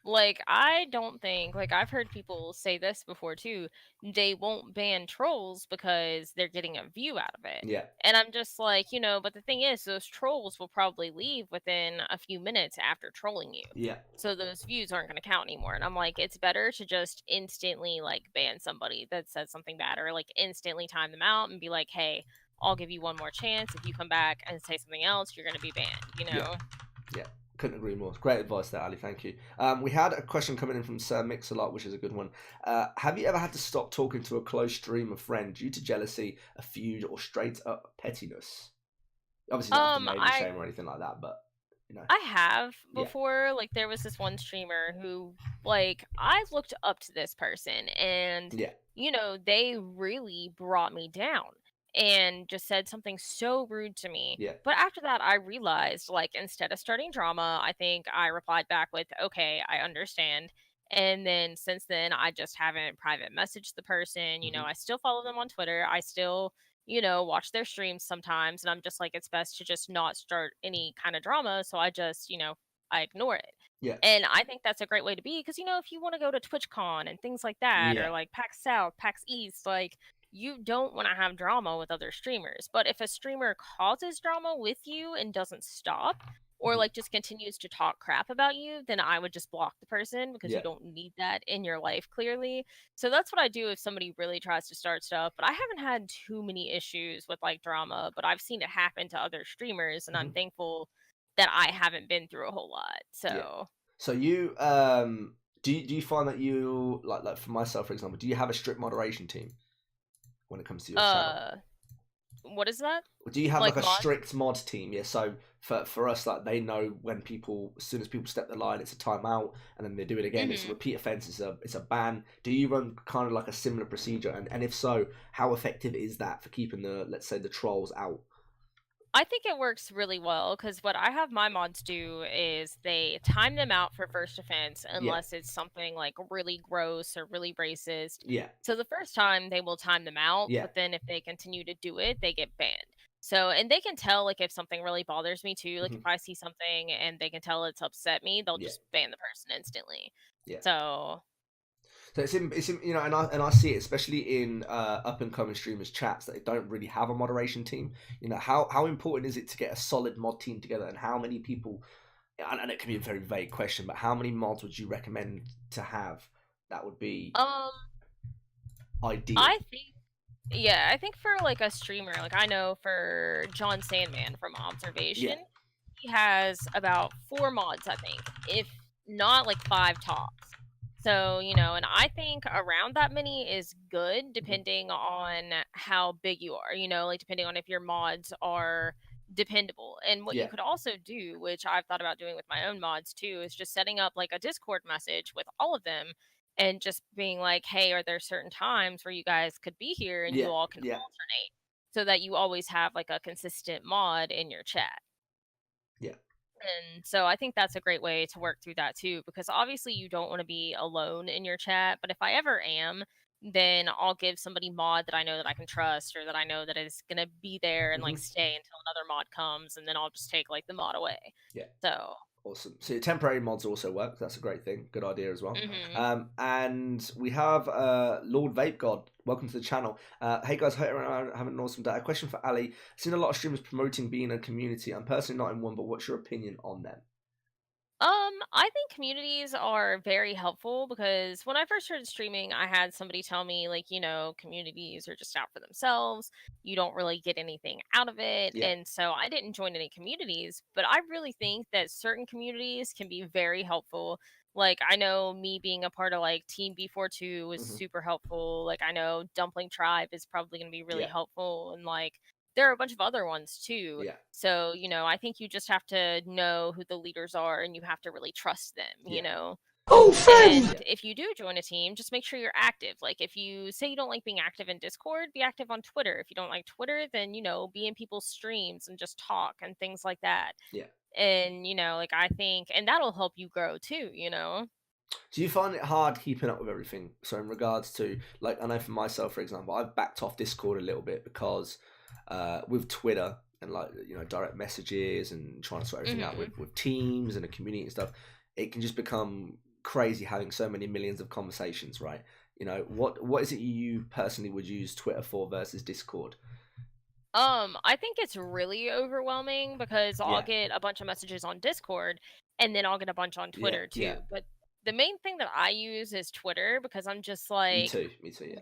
Like, I don't think, like, I've heard people say this before too, they won't ban trolls because they're getting a view out of it. Yeah. And I'm just like, but the thing is, those trolls will probably leave within a few minutes after trolling you. Yeah. So those views aren't going to count anymore. And I'm like, it's better to just instantly, like, ban somebody that says something bad, or, like, instantly time them out and be like, hey, I'll give you one more chance. If you come back and say something else, you're going to be banned, Yeah. Yeah. Couldn't agree more. Great advice there, Ali. Thank you. We had a question coming in from Sir Mix-a-Lot, which is a good one. Have you ever had to stop talking to a close streamer friend due to jealousy, a feud, or straight up pettiness? Obviously, you don't have to name and I shame or anything like that, but I have yeah, before. Like, there was this one streamer who, like, I looked up to this person, and, yeah, they really brought me down and just said something so rude to me. yeah, But after that, I realized, like, instead of starting drama, I think I replied back with, okay, I understand. And then since then, I just haven't private messaged the person. hmm I still follow them on Twitter. I still watch their streams sometimes. And I'm just like, it's best to just not start any kind of drama. So I just, I ignore it. yeah, And I think that's a great way to be because, if you want to go to TwitchCon and things like that, yeah, or like PAX South, PAX East, like, you don't want to have drama with other streamers. But if a streamer causes drama with you and doesn't stop, or mhm, like just continues to talk crap about you, then I would just block the person because you yeah, don't need that in your life, clearly. So that's what I do if somebody really tries to start stuff. But I haven't had too many issues with like drama, but I've seen it happen to other streamers, and I'm hmm thankful that I haven't been through a whole lot. yeah. So, So you do you find that you like for myself, for example, do you have a strict moderation team when it comes to your channel? uh, what is that? Do you have like Like a mod? strict mod team? Yeah, so for us, like they know when people, as soon as people step the line, it's a timeout, and then they do it again. It's a Hmm. repeat offense. It's a ban. Do you run kind of like a similar procedure? And if so, how effective is that for keeping the, let's say, the trolls out? I think it works really well because what I have my mods do is they time them out for first offense Yeah, unless it's something like really gross or really racist. yeah, So the first time they will time them out, yeah, but then if they continue to do it, they get banned. So, and they can tell like if something really bothers me too, like hmm if I see something and they can tell it's upset me, they'll yeah, just ban the person instantly. yeah. So, So and I see it especially in up and coming streamers chats that they don't really have a moderation team. How important is it to get a solid mod team together, and how many people? And it can be a very vague question, but how many mods would you recommend to have? That would be um, ideal. I think yeah, I think for like a streamer, like I know for John Sandman from Yeah, Observation, he has about 4 mods, I think, if not like 5 tops. So, and I think around that many is good hmm depending on how big you are, like depending on if your mods are dependable. And what you yeah, could also do, which I've thought about doing with my own mods too, is just setting up like a Discord message with all of them and just being like, hey, are there certain times where you guys could be here and you yeah, all can yeah, alternate so that you always have like a consistent mod in your chat? yeah, And so I think that's a great way to work through that too, because obviously you don't want to be alone in your chat. But if I ever am, then I'll give somebody mod that I know that I can trust or that I know that is going to be there and hmm like stay until another mod comes. And then I'll just take like the mod away. yeah. So. Awesome. So temporary mods also work. That's a great thing. Good idea as well. Mm-hmm. And we have Lord Vape God. Welcome to the channel. Hey guys, hope everyone having an awesome day. A question for Ali. I've seen a lot of streamers promoting being a community. I'm personally not in one, but what's your opinion on them? I think communities are very helpful because when I first started streaming, I had somebody tell me, like, communities are just out for themselves. You don't really get anything out of it. Yeah. And so I didn't join any communities, but I really think that certain communities can be very helpful. Like, I know me being a part of like Team B42 was Mhm. super helpful. Like, I know Dumpling Tribe is probably going to be really Yeah. helpful. And like, there are a bunch of other ones too. Yeah. So, I think you just have to know who the leaders are and you have to really trust them, Yeah. Oh, friend! And if you do join a team, just make sure you're active. Like, if you say you don't like being active in Discord, be active on Twitter. If you don't like Twitter, then, be in people's streams and just talk and things like that. Yeah. And, like, I think, and that'll help you grow too, Do you find it hard keeping up with everything? So in regards to, like, I know for myself, for example, I've backed off Discord a little bit because with Twitter and like, direct messages and trying to sort everything out with teams and a community and stuff, it can just become crazy having so many millions of conversations, right? What is it you personally would use Twitter for versus Discord? I think it's really overwhelming because I'll get a bunch of messages on Discord and then I'll get a bunch on Twitter too. Yeah. But the main thing that I use is Twitter because I'm just Me like, too, yeah.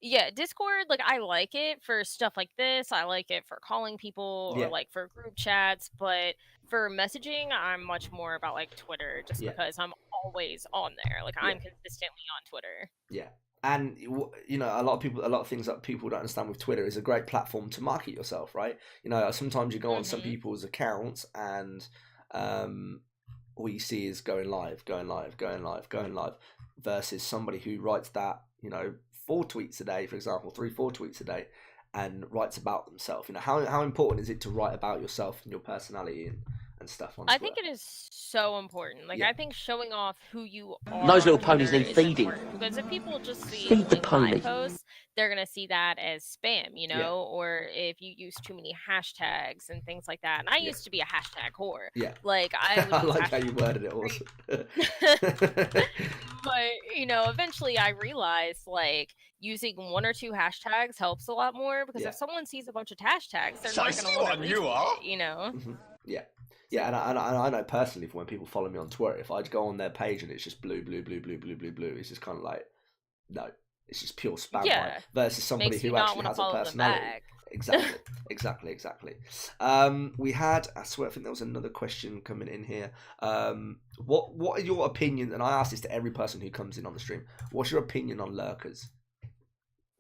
yeah, Discord, like, I like it for stuff like this. I like it for calling people or Yeah. like for group chats, but for messaging, I'm much more about like Twitter just Yeah. because I'm always on there. Like, I'm consistently on Twitter. Yeah. And a lot of things that people don't understand with Twitter is a great platform to market yourself, right? Sometimes you go on some people's accounts and all you see is going live, versus somebody who writes that, 4 tweets a day, for example, 3-4 tweets a day, and writes about themselves. How important is it to write about yourself and your personality and stuff on Twitter? I think it is so important. Like, I think showing off who you are. Those little on ponies Twitter need is feeding. important, because if people just see Feed the like pony. my posts, they're gonna see that as spam, or if you use too many hashtags and things like that. And I used to be a hashtag whore. Yeah. Like, I would I use like how you worded it also. But eventually I realized like using 1 or 2 hashtags helps a lot more, because if someone sees a bunch of hashtags, they're not going to want to retweet it, Yeah. Yeah, and I know personally from when people follow me on Twitter, if I go on their page and it's just blue, it's just kind of like, no, it's just pure spam. Yeah. Right? Versus somebody Makes you who not actually wanna has a follow them personality. back. Exactly. We had, I swear, I think there was another question coming in here. What are your opinions? And I ask this to every person who comes in on the stream. What's your opinion on lurkers?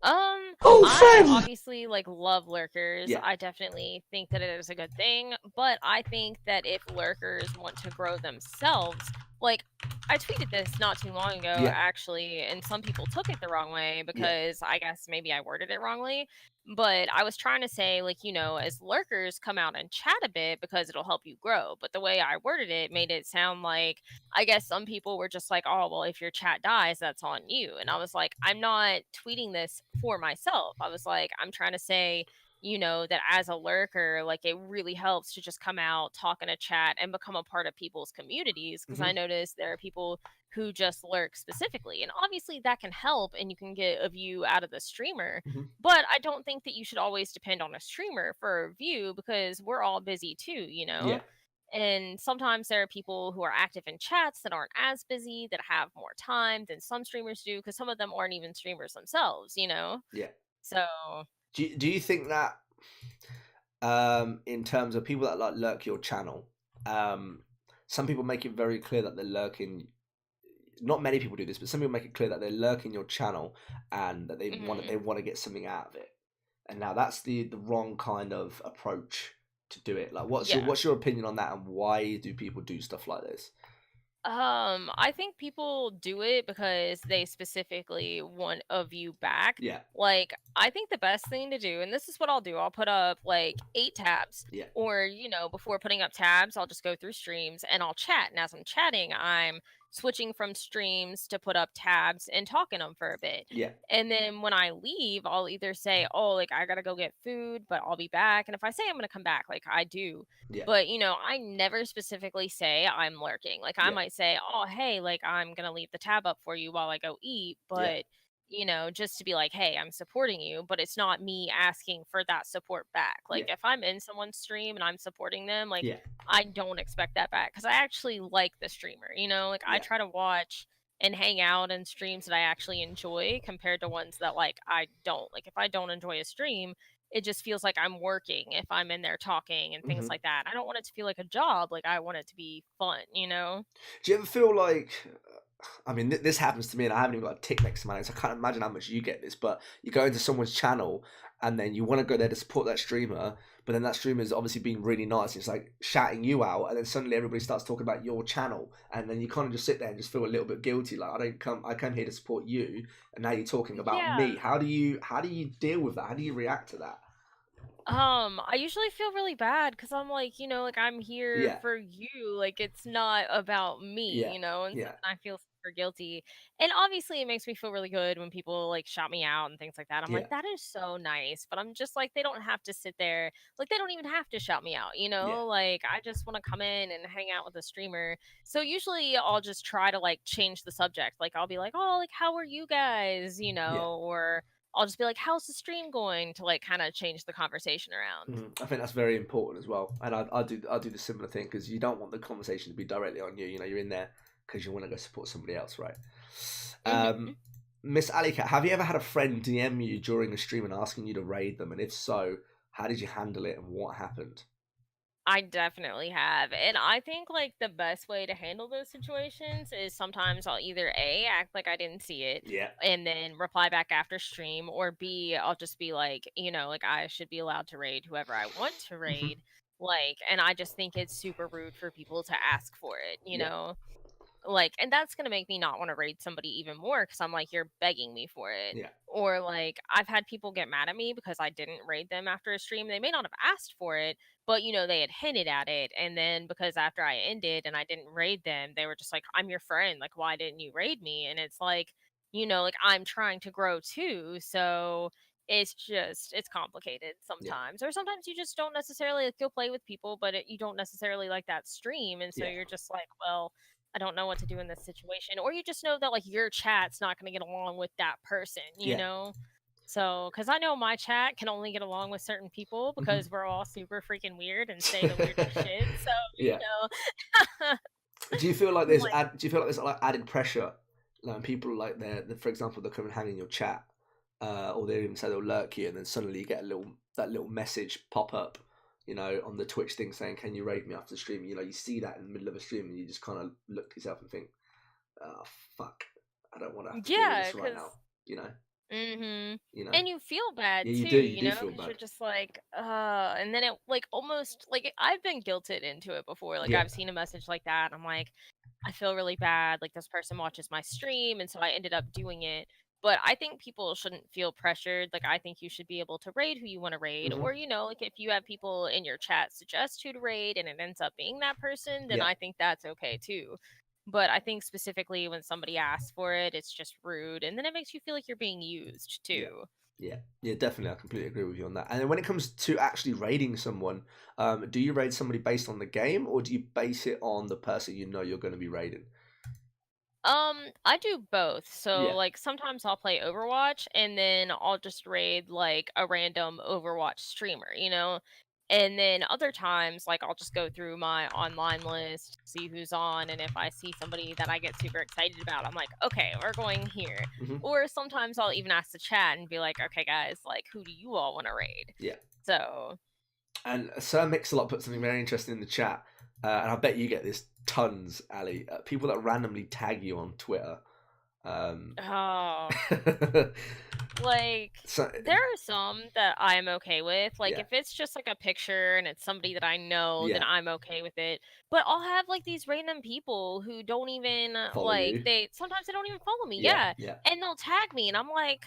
I obviously like love lurkers. Yeah. I definitely think that it is a good thing, but I think that if lurkers want to grow themselves, like, I tweeted this not too long ago, actually, and some people took it the wrong way because I guess maybe I worded it wrongly. But I was trying to say, like, as lurkers, come out and chat a bit because it'll help you grow. But the way I worded it made it sound like, I guess some people were just like, oh, well, if your chat dies, that's on you. And I was like, I'm not tweeting this for myself. I was like, I'm trying to say, that as a lurker, like, it really helps to just come out, talk in a chat, and become a part of people's communities. Because I noticed there are people who just lurk specifically, and obviously that can help and you can get a view out of the streamer. But I don't think that you should always depend on a streamer for a view, because we're all busy too, And sometimes there are people who are active in chats that aren't as busy, that have more time than some streamers do, because some of them aren't even streamers themselves, So Do you think that in terms of people that like lurk your channel, some people make it very clear that they're lurking. Not many people do this, but some people make it clear that they're lurking your channel and that they want to get something out of it. And now that's the wrong kind of approach to do it. Like, what's your opinion on that, and why do people do stuff like this? I think people do it because they specifically want a view back. Yeah. Like, I think the best thing to do, and this is what I'll do, I'll put up like 8 tabs. Yeah. Or, before putting up tabs, I'll just go through streams and I'll chat. And as I'm chatting, I'm switching from streams to put up tabs and talk in them for a bit. Yeah. And then when I leave, I'll either say, "Oh, like I gotta go get food, but I'll be back." And if I say I'm gonna come back, like I do. Yeah. But I never specifically say I'm lurking. Like I Yeah. might say, "Oh, hey, like I'm gonna leave the tab up for you while I go eat," Yeah. but just to be like, "Hey, I'm supporting you," but it's not me asking for that support back. Like Yeah. if I'm in someone's stream and I'm supporting them, like Yeah. I don't expect that back because I actually like the streamer. Like I Yeah. try to watch and hang out in streams that I actually enjoy compared to ones that like I don't. Like if I don't enjoy a stream, it just feels like I'm working if I'm in there talking and things Mhm. like that. I don't want it to feel like a job. Like I want it to be fun. Do you ever feel like, I mean, this happens to me, and I haven't even got a tick next to my name, so I can't imagine how much you get this. But you go into someone's channel, and then you want to go there to support that streamer, but then that streamer is obviously being really nice. It's like shouting you out, and then suddenly everybody starts talking about your channel, and then you kind of just sit there and just feel a little bit guilty, like I come here to support you, and now you're talking about Yeah. me. How do you deal with that? How do you react to that? I usually feel really bad because I'm like, like I'm here Yeah. for you. Like it's not about me, Yeah. and so Yeah. then I feel super guilty. And obviously it makes me feel really good when people like shout me out and things like that. I'm Yeah. like, that is so nice. But I'm just like, they don't have to sit there. Like they don't even have to shout me out, Yeah. Like I just want to come in and hang out with a streamer. So usually I'll just try to like change the subject. Like I'll be like, oh, like how are you guys, Yeah. or I'll just be like, "How's the stream going?" to like kind of change the conversation around. I think that's very important as well, and I do the similar thing because you don't want the conversation to be directly on you. You're in there because you want to go support somebody else, right? Mm-hmm. MissAliCat, have you ever had a friend DM you during a stream and asking you to raid them? And if so, how did you handle it and what happened? I definitely have. And I think like the best way to handle those situations is sometimes I'll either A, act like I didn't see it Yeah. and then reply back after stream, or B, I'll just be like, like I should be allowed to raid whoever I want to raid. Like, and I just think it's super rude for people to ask for it, Yeah. Like, and that's gonna make me not want to raid somebody even more because I'm like, you're begging me for it. Yeah. Or like I've had people get mad at me because I didn't raid them after a stream. They may not have asked for it, but they had hinted at it. And then because after I ended and I didn't raid them, they were just like, I'm your friend. Like, why didn't you raid me? And it's like, like I'm trying to grow too. So it's complicated Yeah. sometimes. Or sometimes you just don't necessarily like you'll play with people, but you don't necessarily like that stream. And so Yeah. you're just like, well, I don't know what to do in this situation. Or you just know that like your chat's not going to get along with that person, Yeah. So, because I know my chat can only get along with certain people because we're all super freaking weird and say the weirdest shit. So, Yeah. Do you feel like there's like added pressure, like people like for example, they'll come and hang in your chat, or they even say they'll lurk you, and then suddenly you get that little message pop up, on the Twitch thing saying, "Can you raid me after the stream?" You see that in the middle of a stream, and you just kind of look to yourself and think, "Oh fuck, I don't want to have to deal with this right now," Mm-hmm. You know. And you feel bad Yeah, you too, do. You do feel because bad. you're just like, and then it like almost like I've been guilted into it before. Like Yeah. I've seen a message like that. And I'm like, I feel really bad. Like this person watches my stream, and so I ended up doing it. But I think people shouldn't feel pressured. Like I think you should be able to raid who you want to raid, Mhm. or like if you have people in your chat suggest who to raid, and it ends up being that person, then Yeah. I think that's okay too. But I think specifically when somebody asks for it, it's just rude, and then it makes you feel like you're being used too. Yeah, definitely. I completely agree with you on that. And then when it comes to actually raiding someone, do you raid somebody based on the game, or do you base it on the person you're going to be raiding? I do both. So Yeah. like sometimes I'll play Overwatch and then I'll just raid like a random Overwatch streamer, And then other times like I'll just go through my online list, see who's on, and if I see somebody that I get super excited about, I'm like, okay, we're going here. Mhm. Or sometimes I'll even ask the chat and be like, okay guys, like who do you all want to raid? Yeah. So And Sir Mix-a-Lot put something very interesting in the chat, and I bet you get this tons, Ali. People that randomly tag you on Twitter. Oh. Like, So, there are some that I'm okay with. Like, Yeah. if it's just like a picture and it's somebody that I know, then Yeah. I'm okay with it. But I'll have like these random people who don't even Follow you. sometimes they don't even follow me. Yeah, Yeah. yeah. And they'll tag me, and I'm like,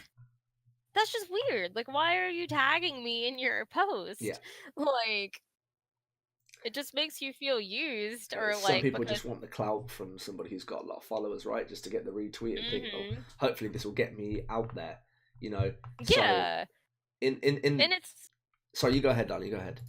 that's just weird. Like, why are you tagging me in your post? Yeah. Like, it just makes you feel used, Yeah, or some like people because just want the clout from somebody who's got a lot of followers, right? Just to get the retweet and think, oh, hmm hopefully this will get me out there, you know. So yeah, in and it's sorry, you go ahead, darling. You go ahead.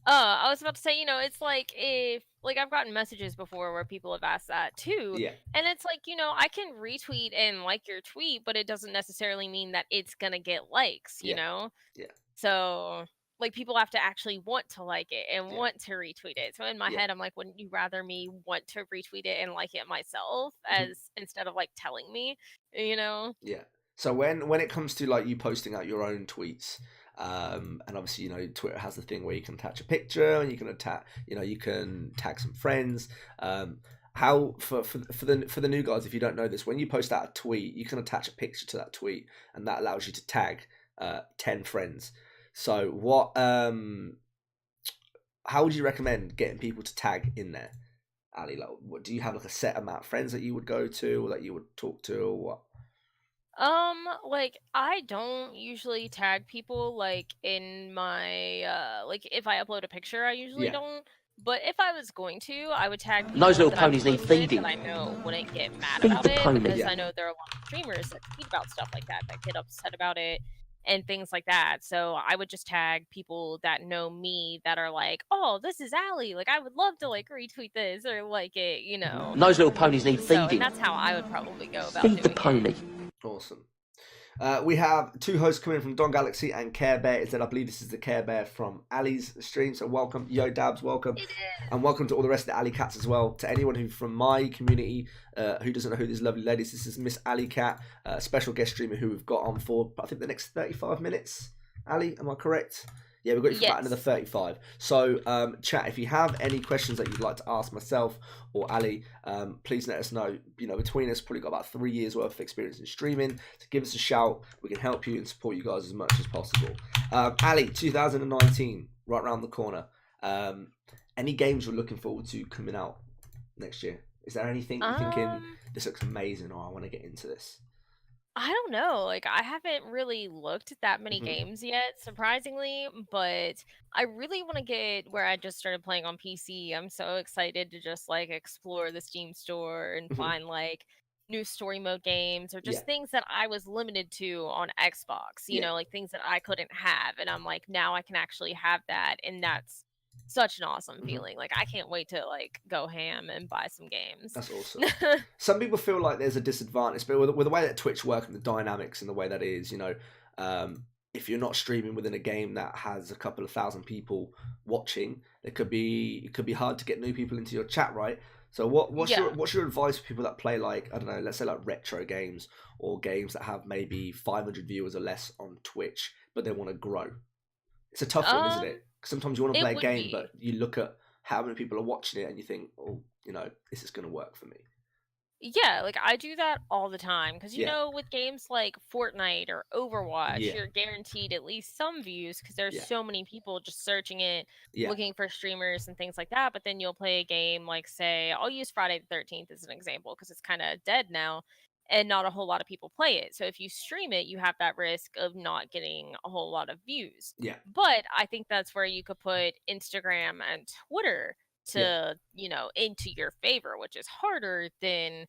I was about to say, it's like if like I've gotten messages before where people have asked that too, Yeah, and it's like, I can retweet and like your tweet, but it doesn't necessarily mean that it's gonna get likes, yeah, yeah, So like people have to actually want to like it and yeah, want to retweet it. So in my yeah. head, I'm like, wouldn't you rather me want to retweet it and like it myself Mhm. as instead of like telling me, you know? Yeah. So when it comes to like you posting out your own tweets, and obviously Twitter has the thing where you can attach a picture and you can you can tag some friends. How for the new guys, if you don't know this, when you post out a tweet, you can attach a picture to that tweet, and that allows you to tag 10 friends. So how would you recommend getting people to tag in there, Ali? Like, what do you have, like a set amount of friends that you would go to or that you would talk to, or what? Like I don't usually tag people like in my like if I upload a picture, I usually Yeah. don't. But if I was going to, I would tag Those people little that I'm ponies need close with feeding. that I know wouldn't get mad Feed about the it pony. because Yeah. I know there are a lot of streamers that tweet about stuff like that that get upset about it and things like that. So I would just tag people that know me that are like, "Oh, this is Allie. Like I would love to like retweet this or like it, Those little ponies need So, and feeding. that's how I would probably go about Feed the doing pony. it. Awesome. We have two hosts coming from Don Galaxy and Care Bear. Is that I believe this is the Care Bear from Ali's stream. So welcome, Yo Dabs, welcome, and welcome to all the rest of the Ali Cats as well. To anyone who from my community who doesn't know who this lovely lady is, this is MissAliCat, special guest streamer who we've got on for I think the next 35 minutes. Ali, am I correct? Yeah, we've got you for about another 35. So, chat, if you have any questions that you'd like to ask myself or Ali, please let us know. Between us, probably got about 3 years worth of experience in streaming. So give us a shout. We can help you and support you guys as much as possible. Ali, 2019, right around the corner. Any games you're looking forward to coming out next year? Is there anything you're thinking, this looks amazing, or I want to get into this? I don't know. Like, I haven't really looked at that many games yet, surprisingly, but I really want to get where I just started playing on PC. I'm so excited to just like explore the Steam store and find like new story mode games or just things that I was limited to on Xbox, like things that I couldn't have. And I'm like, now I can actually have that. And that's such an awesome feeling. Like, I can't wait to like go ham and buy some games. That's awesome. Some people feel like there's a disadvantage, but with the way that Twitch works and the dynamics and the way that is, if you're not streaming within a game that has a couple of thousand people watching, it could be hard to get new people into your chat, right? So what's your advice for people that play, like, I don't know, let's say like retro games or games that have maybe 500 viewers or less on Twitch, but they want to grow? It's a tough one, isn't it? Sometimes you want to play a game, but you look at how many people are watching it and you think, oh, this is going to work for me. Yeah, like I do that all the time because with games like Fortnite or Overwatch, you're guaranteed at least some views because there's so many people just searching it, looking for streamers and things like that. But then you'll play a game like, say, I'll use Friday the 13th as an example because it's kind of dead now and not a whole lot of people play it. So if you stream it, you have that risk of not getting a whole lot of views. Yeah. But I think that's where you could put Instagram and Twitter to into your favor, which is harder than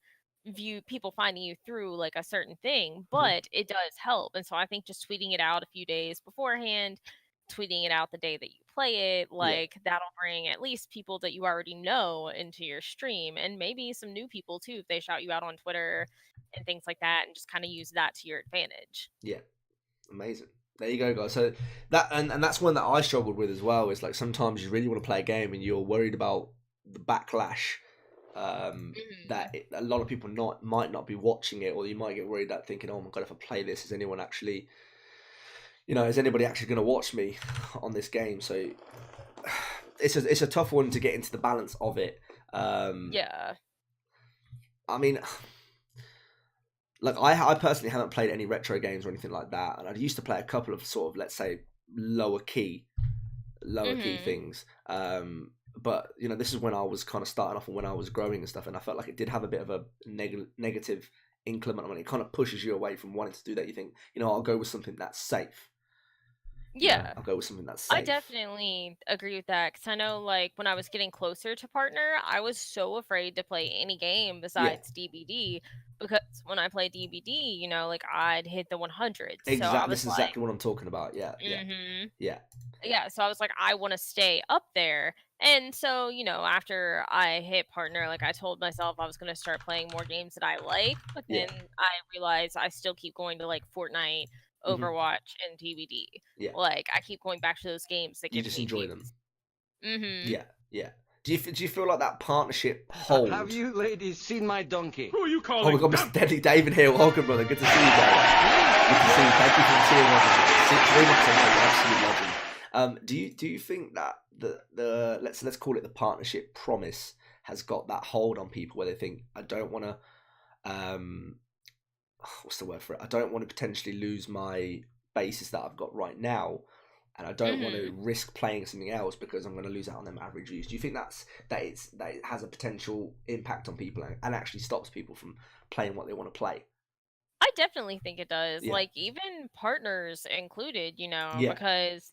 people finding you through like a certain thing, but it does help. And so I think just tweeting it out a few days beforehand, tweeting it out the day that you play it, like that'll bring at least people that you already know into your stream, and maybe some new people too if they shout you out on Twitter and things like that, and just kind of use that to your advantage. Yeah, amazing. There you go, guys. So that and that's one that I struggled with as well. Is like sometimes you really want to play a game and you're worried about the backlash, that a lot of people might not be watching it, or you might get worried that thinking, oh my god, if I play this, is anyone actually, is anybody actually going to watch me on this game? So it's a tough one to get into the balance of it. Yeah. I mean, like I personally haven't played any retro games or anything like that, and I used to play a couple of sort of, let's say, lower key things. But this is when I was kind of starting off and when I was growing and stuff, and I felt like it did have a bit of a negative inclement. I mean, it kind of pushes you away from wanting to do that. You think, I'll go with something that's safe. Yeah. I'll go with something that's I safe. definitely agree with that because I know, like, when I was getting closer to partner, I was so afraid to play any game Yeah, besides DBD because when I play DBD, like, I'd hit the 100. So I exactly. This was is like, exactly what I'm talking about. Yeah, yeah, mm-hmm. yeah, Yeah, so I was like, I want to stay up there. And so, after I hit partner, like I told myself I was going to start playing more games that I like, but yeah, then I realized I still keep going to like Fortnite, hmm Overwatch, and DVD. yeah. Like I keep going back to those games that You give just me enjoy views. them. Mhm. Yeah, yeah. Do you feel like that partnership Have hold? you ladies seen my donkey? Who are you Oh calling? my God, Mr. Deadly David here. Welcome, brother. Good to see you, David. Good to see you. Thank you for the cheering on me. 3 months ago, you're absolute legend. Do you think that the let's call it the partnership promise has got that hold on people where they think I don't want to what's the word for it? I don't want to potentially lose my basis that I've got right now, and I don't want to Mhm. risk playing something else because I'm going to lose out on them average views. Do you think that it has a potential impact on people and actually stops people from playing what they want to play? I definitely think it does. Yeah, Like even partners included, yeah, because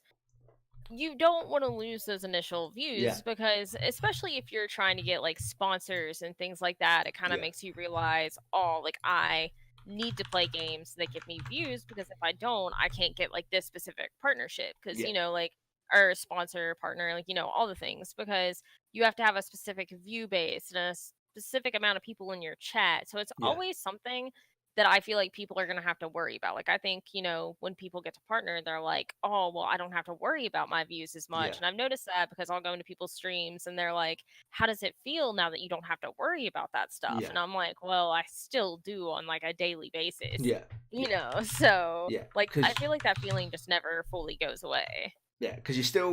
you don't want to lose those initial yeah, views because especially if you're trying to get like sponsors and things like that, it kind of yeah, makes you realize, oh, like I need to play games that give me views because if I don't, I can't get like this specific partnership because yeah, like or sponsor partner, like all the things because you have to have a specific view base and a specific amount of people in your chat. So it's yeah, always something that I feel like people are going to have to worry about. Like, I think, when people get to partner, they're like, oh, well, I don't have to worry about my views as yeah, much. And I've noticed that because I'll go into people's streams and they're like, how does it feel now that you don't have to worry about that stuff? yeah, And I'm like, well, I still do on like a daily basis, yeah, So, yeah. like, I Because feel like that feeling just never fully goes away. yeah, because you still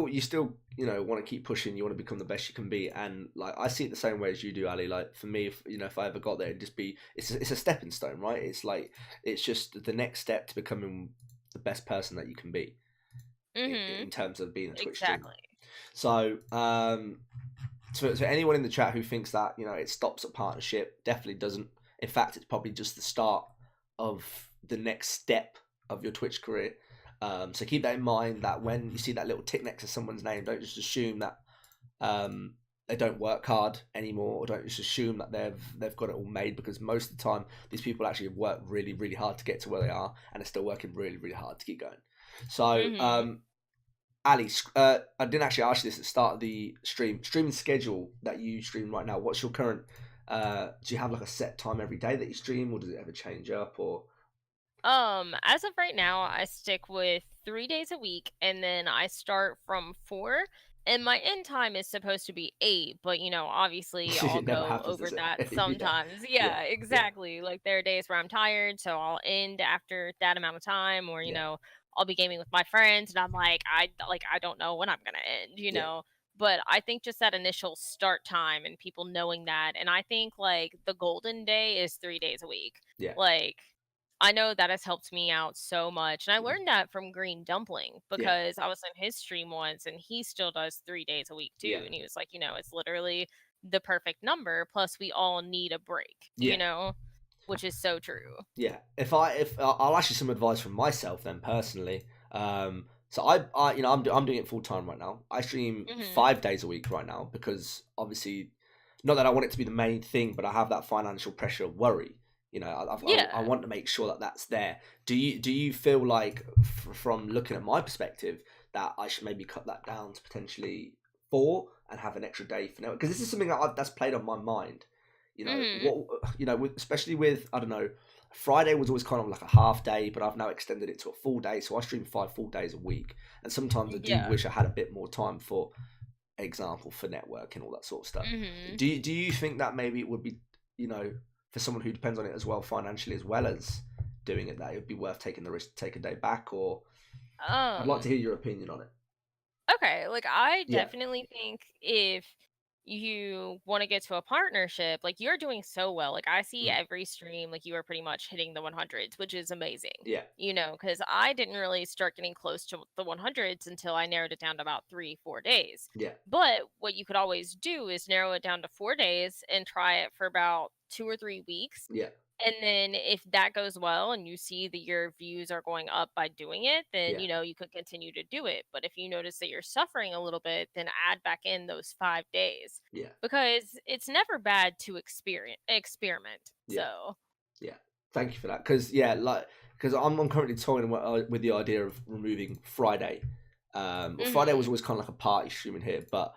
want to keep pushing. You want to become the best you can be, and like I see it the same way as you do, Ali. Like for me, if I ever got there, it'd just be it's a stepping stone, right? It's like it's just the next step to becoming the best person that you can be Mm-hmm. in terms of being a Twitch streamer. Exactly. So to anyone in the chat who thinks that it stops at partnership, definitely doesn't. In fact, it's probably just the start of the next step of your Twitch career. So keep that in mind, that when you see that little tick next to someone's name, don't just assume that they don't work hard anymore, or don't just assume that they've got it all made, because most of the time these people actually have worked really, really hard to get to where they are, and are still working really, really hard to keep going. So Mm-hmm. Ali, I didn't actually ask you this at the start of the streaming schedule that you stream right now. What's your current? Do you have like a set time every day that you stream, or does it ever change up? Or As of right now, I stick with 3 days a week, and then I start from 4, and my end time is supposed to be 8, but obviously I'll it never go happens, over does it? that Yeah, sometimes. yeah, Yeah, yeah, exactly. Like there are days where I'm tired, so I'll end after that amount of time, or yeah, I'll be gaming with my friends, and I'm like, I don't know when I'm gonna end, yeah, But I think just that initial start time and people knowing that, and I think like the golden day is 3 days a week. yeah, Like I know that has helped me out so much. And I mhm, learned that from Green Dumpling yeah, because I was in his stream once and he still does 3 days a week too. yeah, And he was like, it's literally the perfect number. Plus, we all need a break, yeah. which is so true. Yeah, if I'll ask you some advice from myself then personally. So I I'm doing it full time right now. I stream Hmm. 5 days a week right now because obviously, not that I want it to be the main thing, but I have that financial pressure worry. I Yeah. want to make sure that that's there. Do you feel like from looking at my perspective that I should maybe cut that down to potentially 4 and have an extra day for now? Because this is something that's played on my mind. Hmm. What especially with, I don't know, Friday was always kind of like a half day, but I've now extended it to a full day, so I stream 5 full days a week. And sometimes I do Yeah. wish I had a bit more time, for example, for networking, all that sort of stuff. Hmm. Do you think that maybe it would be, for someone who depends on it as well financially, as well as doing it, that it would be worth taking the risk to take a day back? Or I'd like to Um, hear your opinion on it. Okay, like I Yeah. definitely think if you want to get to a partnership, like you're doing so well. Like I see Mm. every stream, like you are pretty much hitting the 100s, which is amazing. Yeah. Because I didn't really start getting close to the 100s until I narrowed it down to about 3, 4 days. Yeah. But what you could always do is narrow it down to 4 days and try it for about 2 or 3 weeks Yeah. And then if that goes well and you see that your views are going up by doing it, then Yeah. you could continue to do it. But if you notice that you're suffering a little bit, then add back in those 5 days Yeah. because it's never bad to experiment. Yeah. So Yeah. Thank you for that. Because I'm currently toying with the idea of removing Friday. Well, Friday was always kind of like a party stream in here, but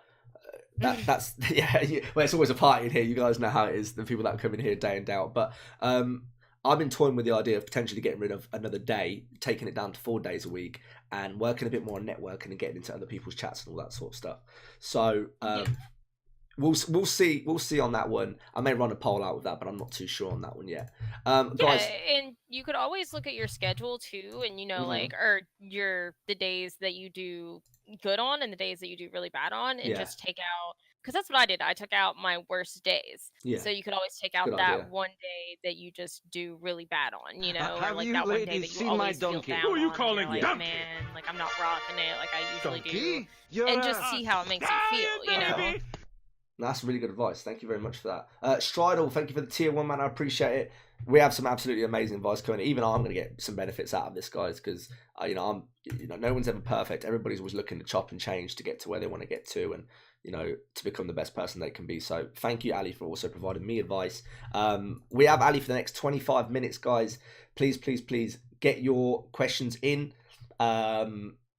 that's yeah. Well, it's always a party in here. You guys know how it is. The people that come in here day in day out. But I've been toying with the idea of potentially getting rid of another day, taking it down to 4 days a week, and working a bit more on networking and getting into other people's chats and all that sort of stuff. So we'll see on that one. I may run a poll out with that, but I'm not too sure on that one yet. Guys, and you could always look at your schedule too, and like or the days that you do good on and the days that you do really bad on, and just take out, because that's what I did. I took out my worst days. Yeah. So you could always take out Good that idea. one day that you just do really bad on, or Have like you that one day ladies that you seen my always feel donkey? down Who are you on, and calling you're like, donkey? man, like I'm not rocking it like I usually do, Donkey? You're and a just see how it makes you feel, That's really good advice. Thank you very much for that. Stridle, thank you for the tier 1, man. I appreciate it. We have some absolutely amazing advice coming. Even I'm going to get some benefits out of this, guys, because no one's ever perfect. Everybody's always looking to chop and change to get to where they want to get to, and to become the best person they can be. So thank you, Ali, for also providing me advice. We have Ali for the next 25 minutes, guys. Please get your questions in.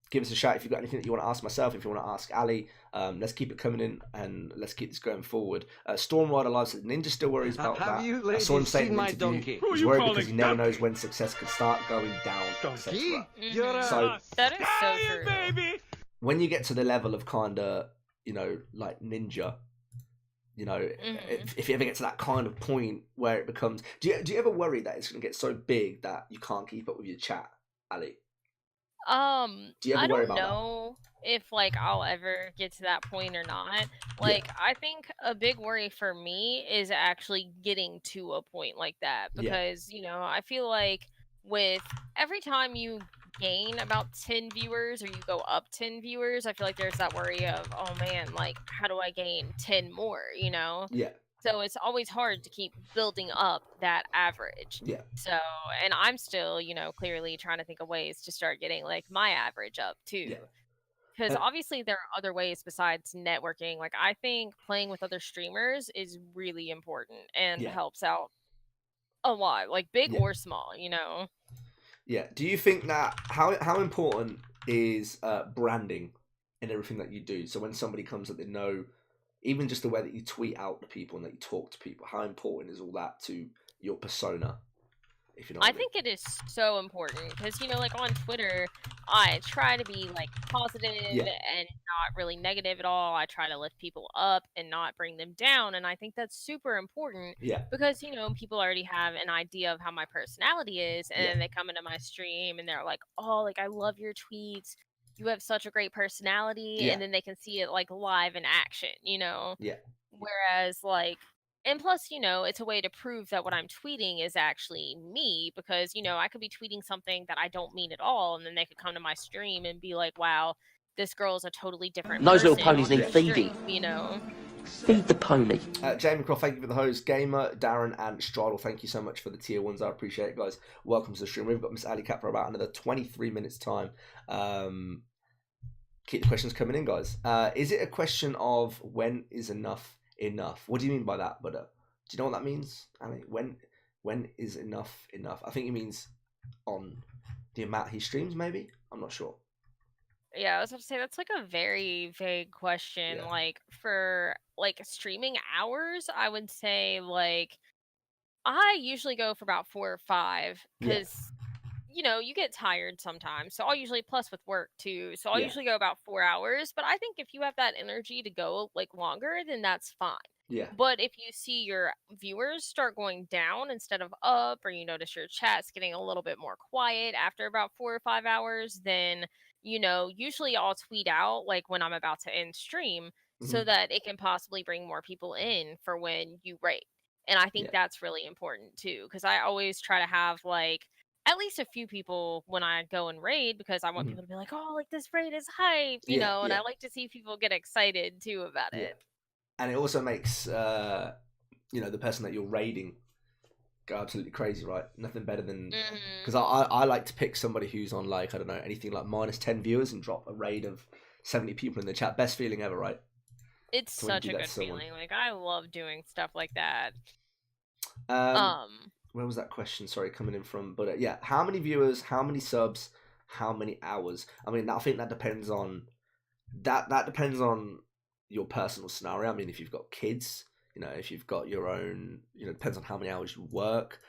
Give us a shout if you've got anything that you want to ask myself, if you want to ask Ali. Let's keep it coming in and let's keep this going forward. Stormrider Live says Ninja still worries about Have that. you I saw him ladies say in seen an my interview donkey? Who are he's you worried calling because he never donkey? knows when success could start going down. Donkey? etc. You're a... So that is so true. baby. when you get to the level of kind of like Ninja, if you ever get to that kind of point where it becomes, do you ever worry that it's going to get so big that you can't keep up with your chat, Ali? Do you ever I worry don't about know if like I'll ever get to that point or not. Yeah. Like I think a big worry for me is actually getting to a point like that, Yeah. because I feel like with every time you gain about 10 viewers or you go up 10 viewers, I feel like there's that worry of, oh man, like how do I gain 10 more, Yeah. So it's always hard to keep building up that average. Yeah. So, and I'm still, clearly trying to think of ways to start getting like my average up too. Yeah. Because obviously there are other ways besides networking. Like I think playing with other streamers is really important and Yeah. helps out a lot, like big Yeah. or small, Yeah. Do you think that how important is branding in everything that you do? So when somebody comes that they know, even just the way that you tweet out to people and that you talk to people, how important is all that to your persona? If you know what I I mean. think it is so important because, like on Twitter, I try to be like positive Yeah. and not really negative at all. I try to lift people up and not bring them down. And I think that's super important Yeah. because, people already have an idea of how my personality is. And Yeah. then they come into my stream and they're like, oh, like I love your tweets. You have such a great personality. Yeah. And then they can see it like live in action, Yeah. Whereas like, and plus, it's a way to prove that what I'm tweeting is actually me because, I could be tweeting something that I don't mean at all. And then they could come to my stream and be like, wow, this girl's a totally different Those person little ponies on need the feeding. stream, Feed the pony. Jamie Croft, thank you for the host. Gamer, Darren, and Stradle, thank you so much for the tier 1s. I appreciate it, guys. Welcome to the stream. We've got MissAliCat for about another 23 minutes time. Keep the questions coming in, guys. Is it a question of when is enough? What do you mean by that, Buddha? Do you know what that means? I mean, when is enough? I think it means on the amount he streams, maybe? I'm not sure. Yeah, I was about to say that's like a very vague question. Yeah. Like for like streaming hours, I would say like I usually go for about 4 or 5 Yeah. because you get tired sometimes. So I'll usually plus with work too. So I'll Yeah. usually go about 4 hours. But I think if you have that energy to go like longer, then that's fine. Yeah. But if you see your viewers start going down instead of up, or you notice your chat's getting a little bit more quiet after about 4 or 5 hours, then usually I'll tweet out like when I'm about to end stream so that it can possibly bring more people in for when you rate. And I think Yeah. that's really important too, because I always try to have like at least a few people when I go and raid, because I want people to be like, oh, like this raid is hype, Yeah, and yeah. I like to see people get excited too about Yeah. it. And it also makes the person that you're raiding go absolutely crazy, right? Nothing better than Hmm. because I like to pick somebody who's on like I don't know anything like minus 10 viewers and drop a raid of 70 people in the chat. Best feeling ever, right? It's So when you such do a that to good someone. feeling. Like I love doing stuff like that. Um, Um, where was that question? Sorry, coming in from. But yeah, how many viewers? How many subs? How many hours? I mean, I think that depends on that depends on your personal scenario. I mean, if you've got kids, if you've got your own, it depends on how many hours you work.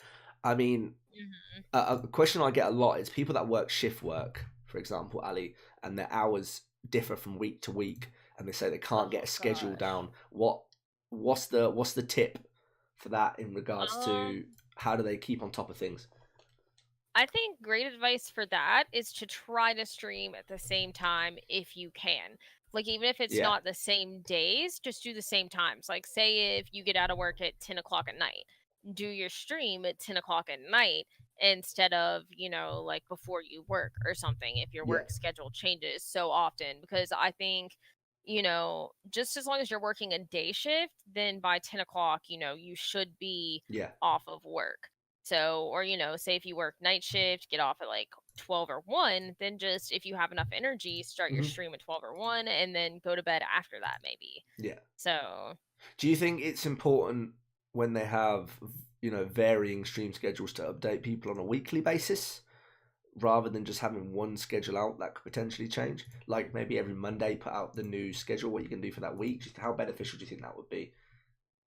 I mean, mhm. a question I get a lot is people that work shift work, for example, Ali, and their hours differ from week to week, and they say they can't get Oh a schedule gosh. down. What's the tip for that in regards to Um, how do they keep on top of things? I think great advice for that is to try to stream at the same time if you can. Like, even if it's Yeah, not the same days, just do the same times. Like, say if you get out of work at 10 o'clock at night, do your stream at 10 o'clock at night instead of, like before you work or something if your yeah, work schedule changes so often. Because I think, just as long as you're working a day shift, then by 10 o'clock, you should be yeah. off of work. So, or, say if you work night shift, get off at like 12 or 1, then just if you have enough energy, start your Hmm. stream at 12 or 1 and then go to bed after that, maybe. Yeah. So, Do you think it's important when they have, varying stream schedules to update people on a weekly basis rather than just having one schedule out that could potentially change? Like maybe every Monday put out the new schedule, what you can do for that week. Just how beneficial do you think that would be?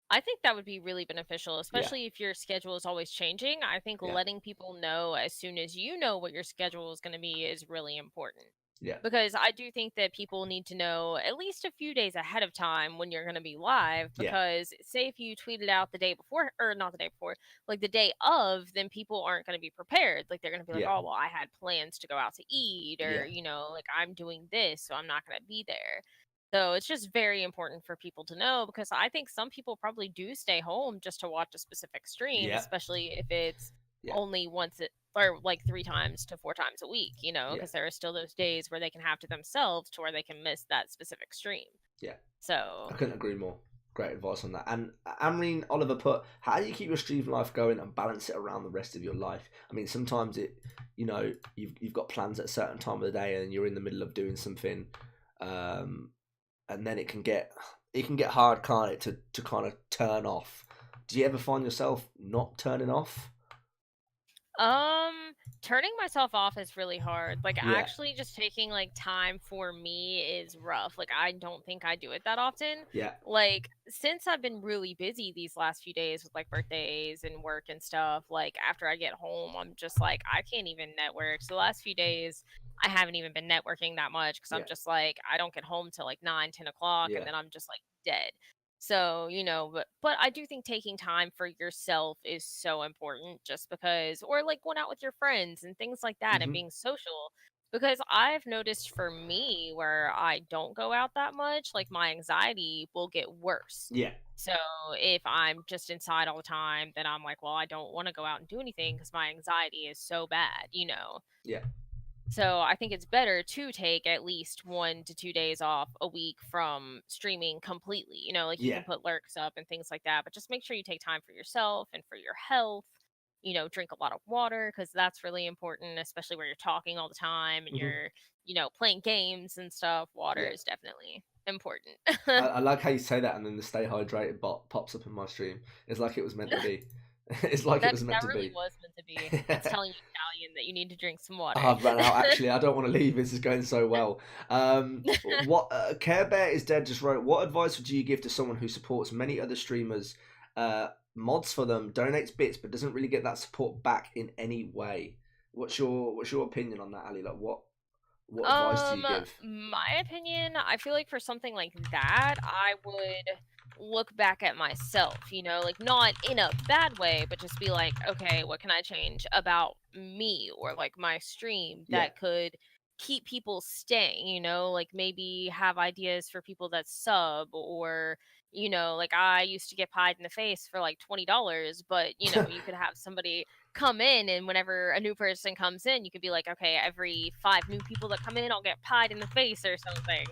I think that would be really beneficial, Yeah, especially if your schedule is always changing. I think yeah, letting people know as soon as you know what your schedule is going to be is really important. yeah, Because I do think that people need to know at least a few days ahead of time when you're going to be live. yeah, Because, say, if you tweeted out the day before, or not the day before, like the day of, then people aren't going to be prepared. Like, they're going to be like, yeah, oh, well, I had plans to go out to eat, or, yeah. like I'm doing this, so I'm not going to be there. So it's just very important for people to know because I think some people probably do stay home just to watch a specific stream, Yeah, especially if it's yeah, only once it or like 3 times to 4 times a week, yeah, because there are still those days where they can have to themselves to where they can miss that specific stream. yeah. I So couldn't agree more. Great advice on that. And Amreen Oliver put, how do you keep your stream life going and balance it around the rest of your life? I mean, sometimes you've got plans at a certain time of the day and you're in the middle of doing something, um, and then it can get hard, can't it, to kind of turn off. Do you ever find yourself not turning off? Um, turning myself off is really hard. Like Yeah, actually just taking like time for me is rough. Like I don't think I do it that often. yeah, Like since I've been really busy these last few days with like birthdays and work and stuff, like after I get home, I'm just like I can't even network. So the last few days I haven't even been networking that much because I'm yeah, just like I don't get home till like 9, 10 o'clock and yeah. then I'm just like dead. So, but I do think taking time for yourself is so important just because, or like going out with your friends and things like that and Hmm. being social. Because I've noticed for me where I don't go out that much, like my anxiety will get worse. Yeah, So if I'm just inside all the time, then I'm like, well, I don't want to go out and do anything because my anxiety is so bad. yeah. So I think it's better to take at least 1 to 2 days off a week from streaming completely. Like you Yeah. can put lurks up and things like that, but just make sure you take time for yourself and for your health. Drink a lot of water because that's really important, especially where you're talking all the time and Hmm. you're, playing games and stuff. Water Yeah. is definitely important. I like how you say that, and then the stay hydrated bot pops up in my stream. It's like it was meant to be. It's like it that was meant that to really be. was meant to be. It's telling you, Stallion, that you need to drink some water. I've run out. Actually, I don't want to leave. This is going so well. What Care Bear is dead just wrote. What advice would you give to someone who supports many other streamers, mods for them, donates bits, but doesn't really get that support back in any way? What's your opinion on that, Ali? Like what advice do you give? My opinion, I feel like for something like that, I would look back at myself, like not in a bad way, but just be like, okay, what can I change about me or like my stream Yeah. that could keep people staying, like maybe have ideas for people that sub or like I used to get pied in the face for like $20, but you could have somebody come in and whenever a new person comes in you could be like, okay, every 5 new people that come in I'll get pied in the face or something.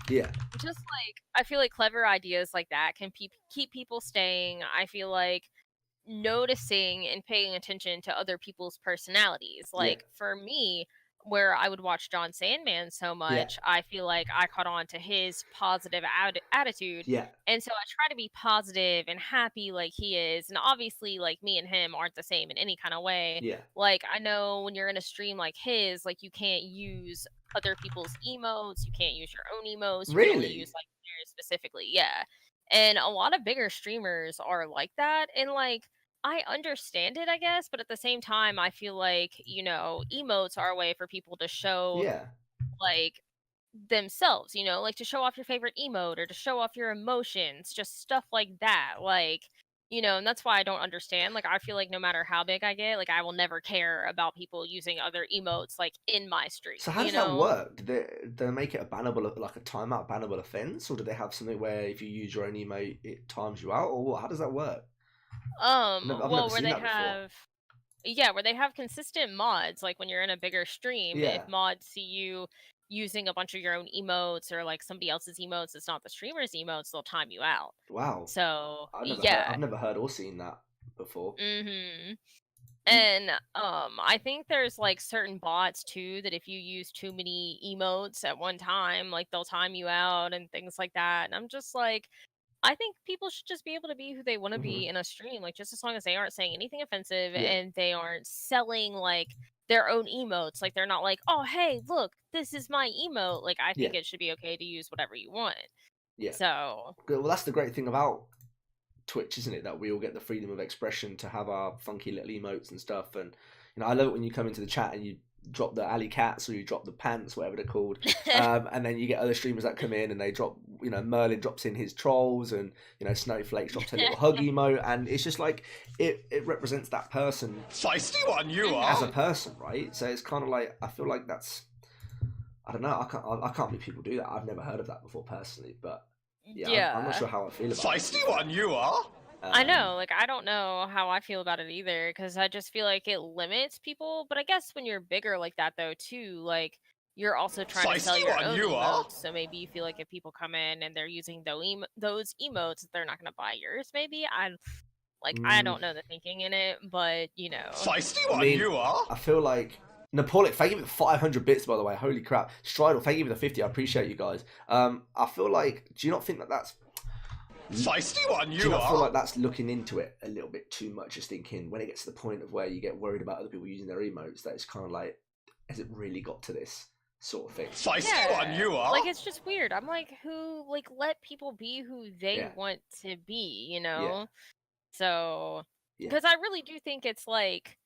Yeah. Just like I feel like clever ideas like that can keep people staying. I feel like noticing and paying attention to other people's personalities. Like for me, where I would watch John Sandman so much, I feel like I caught on to his positive attitude. And so I try to be positive and happy like he is. And obviously, like, me and him aren't the same in any kind of way. Like, I know when you're in a stream like his, like, you can't use other people's emotes. You can't use your own emotes. You can only use, like, theirs specifically. And a lot of bigger streamers are like that. And, like, I understand it, I guess, but at the same time, I feel like, you know, emotes are a way for people to show, like, themselves, you know, like to show off your favorite emote or to show off your emotions, just stuff like that. Like, you know, and that's why I don't understand. Like, I feel like no matter how big I get, like, I will never care about people using other emotes, like, in my stream. So how does that work? Do they make it a bannable, like a timeout bannable offense, or do they have something where if you use your own emote, it times you out, or what? How does that work? I've never where seen they that before. where they have consistent mods, like when you're in a bigger stream, if mods see you using a bunch of your own emotes or like somebody else's emotes, it's not the streamer's emotes, they'll time you out. Wow. So I've never heard or seen that before. And I think there's like certain bots too that if you use too many emotes at one time, like they'll time you out and things like that. And I'm just like, I think people should just be able to be who they want to be in a stream, like just as long as they aren't saying anything offensive and they aren't selling like their own emotes. Like they're not like, oh hey, look, this is my emote. Like I think it should be okay to use whatever you want. So well, that's the great thing about Twitch, isn't it? That we all get the freedom of expression to have our funky little emotes and stuff. And you know, I love it when you come into the chat and you drop the alley cats or you drop the pants, whatever they're called, and then you get other streamers that come in and they drop, you know, Merlin drops in his trolls, and you know, Snowflake drops a little hug emote, and it's just like it represents that person, feisty one you are, as a person, right? So it's kind of like, I feel like that's, I don't know, I can't believe people do that. I've never heard of that before personally, but I'm not sure how I feel about feisty one you are. I know, like, I don't know how I feel about it either, because I just feel like it limits people. But I guess when you're bigger like that, though, too, like, you're also trying to sell your own emotes. So maybe you feel like if people come in and they're using those emotes, they're not going to buy yours. Maybe I don't know the thinking in it, but you know, feisty one you are. I feel like Napoleon, thank you for the 500 bits, by the way. Holy crap. Stridle, thank you for the 50. I appreciate you guys. I feel like, do you not think that that's feisty one you do you not are? feel like that's looking into it a little bit too much, just thinking when it gets to the point of where you get worried about other people using their emotes, that it's kind of like, has it really got to this sort of thing? Feisty one you are. Like, it's just weird. I'm like, who, like, let people be who they want to be, you know? So, because I really do think it's like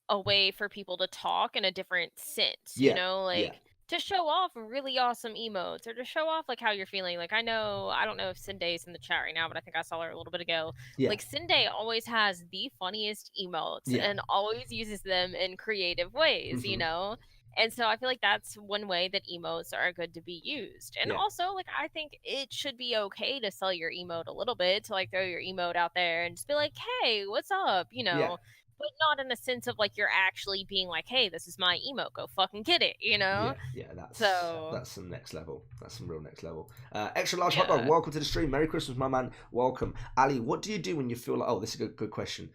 a way for people to talk in a different sense, you know, like to show off really awesome emotes or to show off like how you're feeling. Like, I don't know if Cinde's in the chat right now, but I think I saw her a little bit ago. Like, Cinde always has the funniest emotes and always uses them in creative ways, you know? And so I feel like that's one way that emotes are good to be used. And also, like, I think it should be okay to sell your emote a little bit, to like throw your emote out there and just be like, hey, what's up, you know? But not in a sense of like you're actually being like, hey, this is my emote, go fucking get it, you know? That's some next level. That's some real next level. Extra large hot dog, welcome to the stream. Merry Christmas, my man. Welcome. Ali, what do you do when you feel like, oh, this is a good question.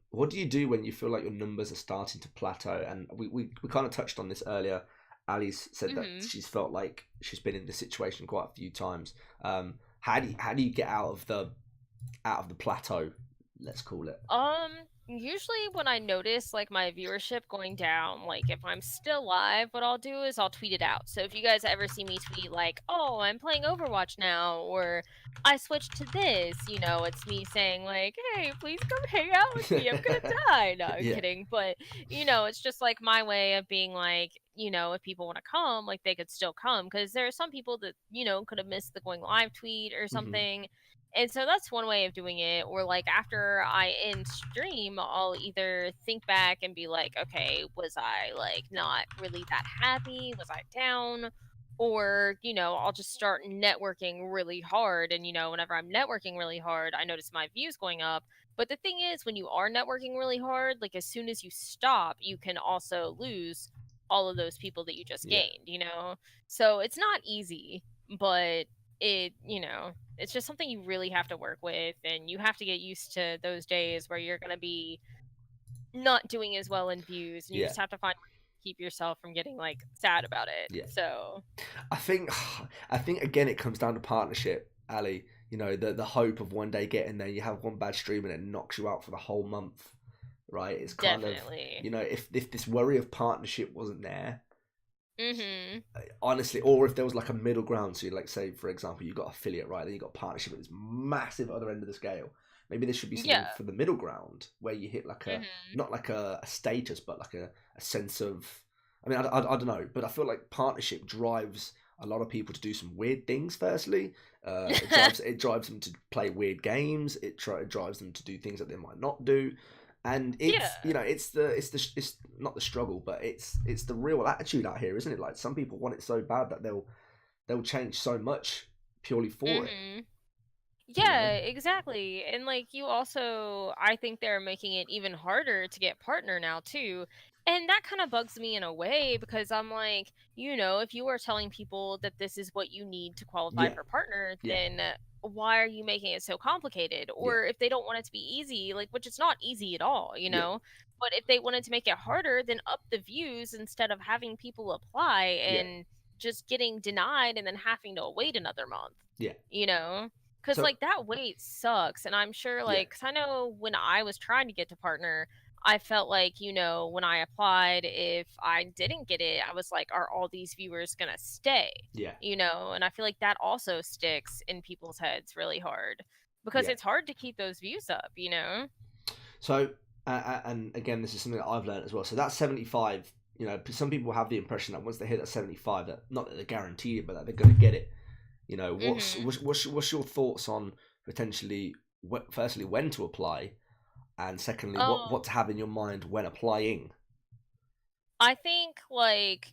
What do you do when you feel like your numbers are starting to plateau? And we kind of touched on this earlier. Ali's said that she's felt like she's been in this situation quite a few times. How do you get out of the plateau, let's call it? Usually when I notice like my viewership going down, like if I'm still live, what I'll do is I'll tweet it out. So if you guys ever see me tweet like, oh, I'm playing Overwatch now, or I switched to this, you know, it's me saying like, hey, please come hang out with me, I'm gonna die. No, I'm kidding. But, you know, it's just like my way of being like, you know, if people want to come, like they could still come, because there are some people that, you know, could have missed the going live tweet or something. And so that's one way of doing it. Or like after I end stream, I'll either think back and be like, okay, was I like not really that happy? Was I down? Or, you know, I'll just start networking really hard. And, you know, whenever I'm networking really hard, I notice my views going up. But the thing is, when you are networking really hard, like as soon as you stop, you can also lose all of those people that you just gained, you know? So it's not easy, but it's just something you really have to work with, and you have to get used to those days where you're going to be not doing as well in views, and you just have to find ways to keep yourself from getting like sad about it. Yeah. So I think again it comes down to partnership, Ali. You know, the hope of one day getting there, you have one bad stream and it knocks you out for the whole month, right? It's kind definitely. of, you know, if this worry of partnership wasn't there, Mm-hmm. honestly, or if there was like a middle ground, so like say for example you got affiliate, right, then you got partnership at this massive other end of the scale. Maybe there should be something for the middle ground where you hit like a not like a status, but like a sense of, I mean, I don't know, but I feel like partnership drives a lot of people to do some weird things. Firstly, it drives them to play weird games. It drives them to do things that they might not do, and it's you know it's not the struggle, but it's the real attitude out here, isn't it? Like some people want it so bad that they'll change so much purely for it. Yeah, exactly. And like you also, I think they're making it even harder to get partner now too. And that kind of bugs me in a way because I'm like, if you are telling people that this is what you need to qualify for partner, then why are you making it so complicated? Or if they don't want it to be easy, like, which it's not easy at all, but if they wanted to make it harder, then up the views instead of having people apply and just getting denied and then having to wait another month. Because like that wait sucks. And I'm sure like, because I know when I was trying to get to partner, I felt like, when I applied, if I didn't get it, I was like, are all these viewers gonna stay? And I feel like that also sticks in people's heads really hard because it's hard to keep those views up. So and again, this is something that I've learned as well. So that's 75. Some people have the impression that once they hit that 75, that not that they're guaranteed, but that they're going to get it. What's your thoughts on potentially, firstly, when to apply, and secondly, what to have in your mind when applying? I think like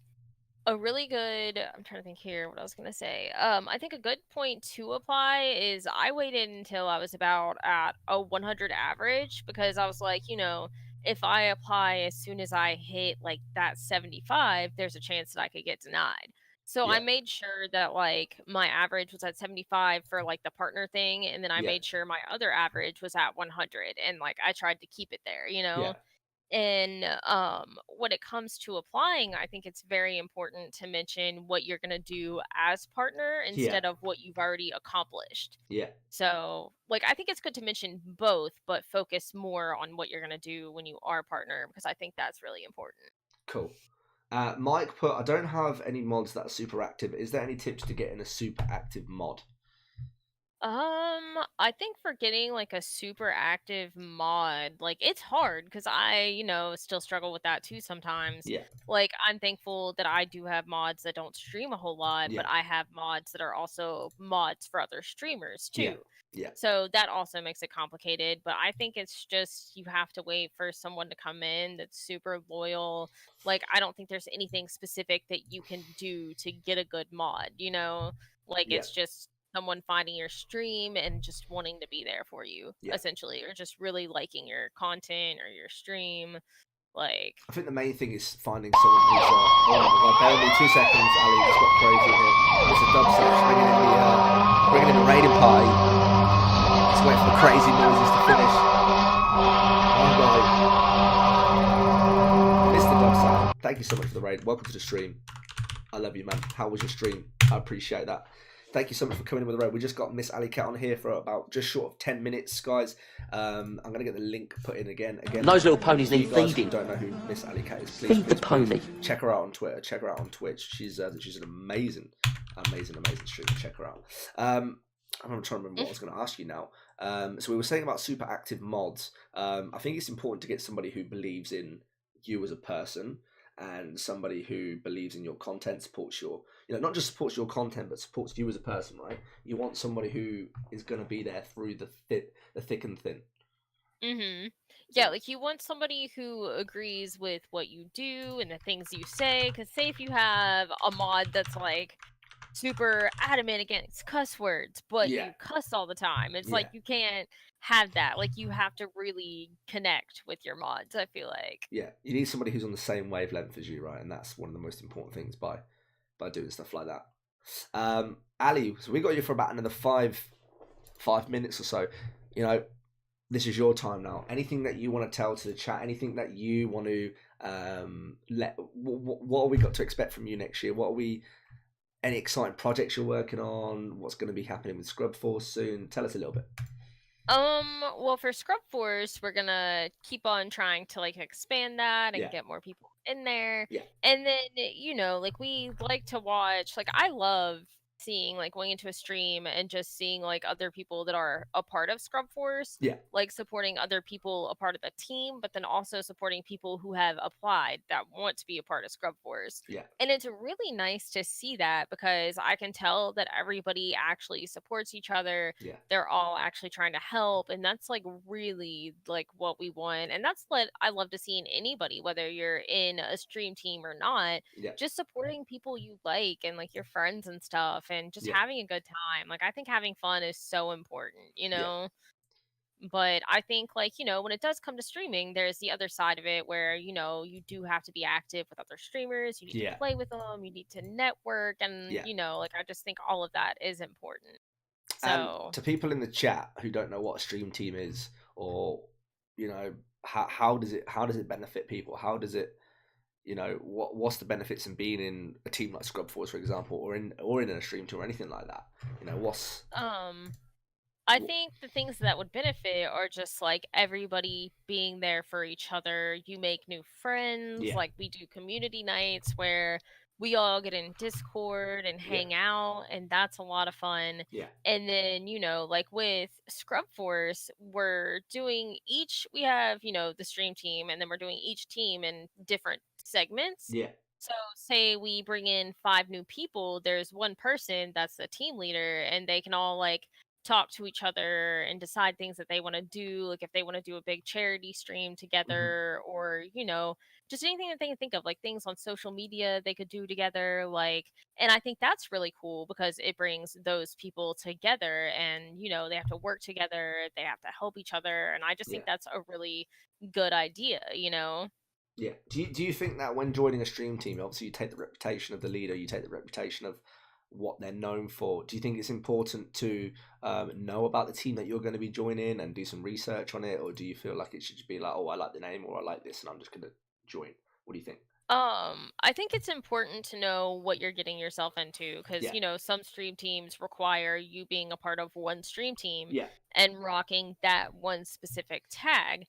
a really good, I'm trying to think here what I was gonna say. I think a good point to apply is I waited until I was about at a 100 average because I was like, if I apply as soon as I hit like that 75, there's a chance that I could get denied. So I made sure that like my average was at 75 for like the partner thing, and then I made sure my other average was at 100, and like I tried to keep it there. And when it comes to applying, I think it's very important to mention what you're going to do as partner instead of what you've already accomplished. So like I think it's good to mention both, but focus more on what you're going to do when you are partner, because I think that's really important. Cool. Mike put, I don't have any mods that are super active. Is there any tips to getting a super active mod? I think for getting like a super active mod, like it's hard because I, still struggle with that too sometimes. Like I'm thankful that I do have mods that don't stream a whole lot, but I have mods that are also mods for other streamers too. So that also makes it complicated, but I think it's just you have to wait for someone to come in that's super loyal. Like I don't think there's anything specific that you can do to get a good mod, Like it's just someone finding your stream and just wanting to be there for you, essentially, or just really liking your content or your stream. Like, I think the main thing is finding someone who's oh my god, bear with me 2 seconds, Ali just got crazy here. It's a dub search, bringing in the raiding party. Just waiting for the crazy noises to finish. Oh god. Mr. Dub Sound, thank you so much for the raid. Welcome to the stream. I love you, man. How was your stream? I appreciate that. Thank you so much for coming in with the raid. We just got MissAliCat on here for about just short of 10 minutes, guys. I'm going to get the link put in again. Those little ponies need feeding. If you don't know who MissAliCat is, Feed the pony. Check her out on Twitter. Check her out on Twitch. She's an amazing streamer. Check her out. I'm trying to remember what I was going to ask you now. So we were saying about super active mods. I think it's important to get somebody who believes in you as a person, and somebody who believes in your content, supports your, not just supports your content, but supports you as a person, right? You want somebody who is going to be there through the thick and thin. Yeah, like you want somebody who agrees with what you do and the things you say. Because say if you have a mod that's like super adamant against cuss words, but you cuss all the time, it's like you can't have that. Like you have to really connect with your mods, I feel like. Yeah, you need somebody who's on the same wavelength as you, right? And that's one of the most important things by doing stuff like that. Ali, so we got you for about another 5 minutes or so. You know, this is your time now. Anything that you want to tell to the chat? Anything that you want to what have we got to expect from you next year? What are we? Any exciting projects you're working on? What's going to be happening with Scrub Force soon? Tell us a little bit. Well, for Scrub Force, we're gonna keep on trying to like expand that and Yeah. get more people in there. Yeah. And then, like we like to watch, like I love seeing like going into a stream and just seeing like other people that are a part of Scrub Force, Yeah. like supporting other people a part of the team, but then also supporting people who have applied that want to be a part of Scrub Force. Yeah. And it's really nice to see that because I can tell that everybody actually supports each other. Yeah. They're all actually trying to help, and that's like really like what we want, and that's what I love to see in anybody, whether you're in a stream team or not. Yeah. Just supporting people you like and like your friends and stuff, and just Yeah. having a good time. Like I think having fun is so important, Yeah. but I think like, when it does come to streaming, there's the other side of it where, you do have to be active with other streamers, you need Yeah. to play with them, you need to network, and Yeah. like I just think all of that is important. And So to people in the chat who don't know what a stream team is, or how does it benefit people? How does it, what's the benefits in being in a team like Scrub Force, for example, or in a stream team or anything like that? What's I think the things that would benefit are just like everybody being there for each other. You make new friends. Yeah. Like we do community nights where we all get in Discord and hang out, and that's a lot of fun. Yeah. And then, like with Scrub Force, we have, the stream team, and then we're doing each team in different segments. Yeah. So, say we bring in 5 new people, there's one person that's the team leader, and they can all like talk to each other and decide things that they want to do, like if they want to do a big charity stream together, or just anything that they can think of, like things on social media they could do together, like. And I think that's really cool because it brings those people together, and they have to work together, they have to help each other, and I just think that's a really good idea. Yeah. Do you think that when joining a stream team, obviously you take the reputation of the leader, you take the reputation of what they're known for. Do you think it's important to know about the team that you're going to be joining and do some research on it, or do you feel like it should just be like, oh, I like the name, or I like this, and I'm just going to join? What do you think? I think it's important to know what you're getting yourself into because, some stream teams require you being a part of one stream team Yeah. and rocking that one specific tag.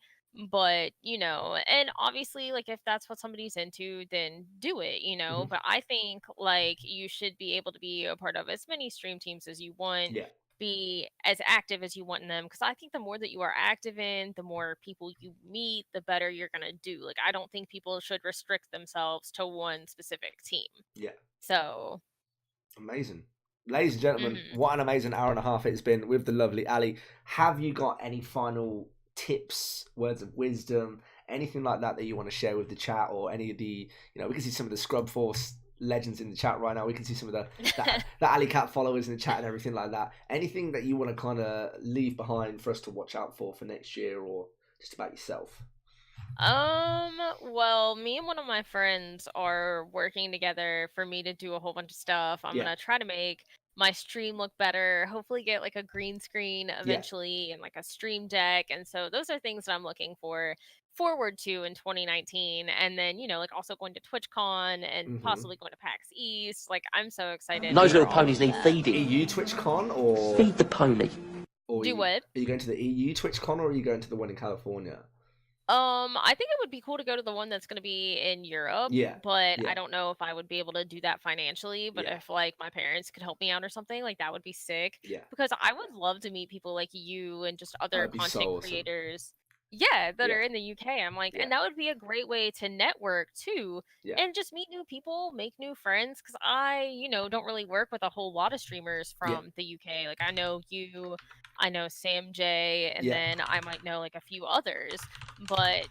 But, and obviously, like, if that's what somebody's into, then do it, But I think, like, you should be able to be a part of as many stream teams as you want, Yeah. be as active as you want in them. Because I think the more that you are active in, the more people you meet, the better you're going to do. Like, I don't think people should restrict themselves to one specific team. Yeah. So. Amazing. Ladies and gentlemen, what an amazing hour and a half it's been with the lovely Ali. Have you got any final tips, words of wisdom, anything like that you want to share with the chat, or any of the, we can see some of the Scrub Force legends in the chat right now. We can see some of the AliCat followers in the chat and everything like that. Anything that you want to kind of leave behind for us to watch out for next year, or just about yourself? Well, me and one of my friends are working together for me to do a whole bunch of stuff. I'm gonna try to make my stream look better, hopefully get like a green screen eventually and like a stream deck. And so those are things that I'm looking forward to in 2019. And then, like also going to TwitchCon and possibly going to PAX East. Like I'm so excited. Those little ponies need feeding. EU TwitchCon, or feed the pony. Or do what? Are you going to the EU TwitchCon, or are you going to the one in California? I think it would be cool to go to the one that's going to be in Europe. Yeah. But I don't know if I would be able to do that financially. But if like my parents could help me out or something, like that would be sick. Yeah. Because I would love to meet people like you and just other content so awesome. creators. Yeah, that are in the UK. I'm like, and that would be a great way to network too, and just meet new people, make new friends. Because I, don't really work with a whole lot of streamers from the UK. Like I know you, I know Sam J, and then I might know like a few others. But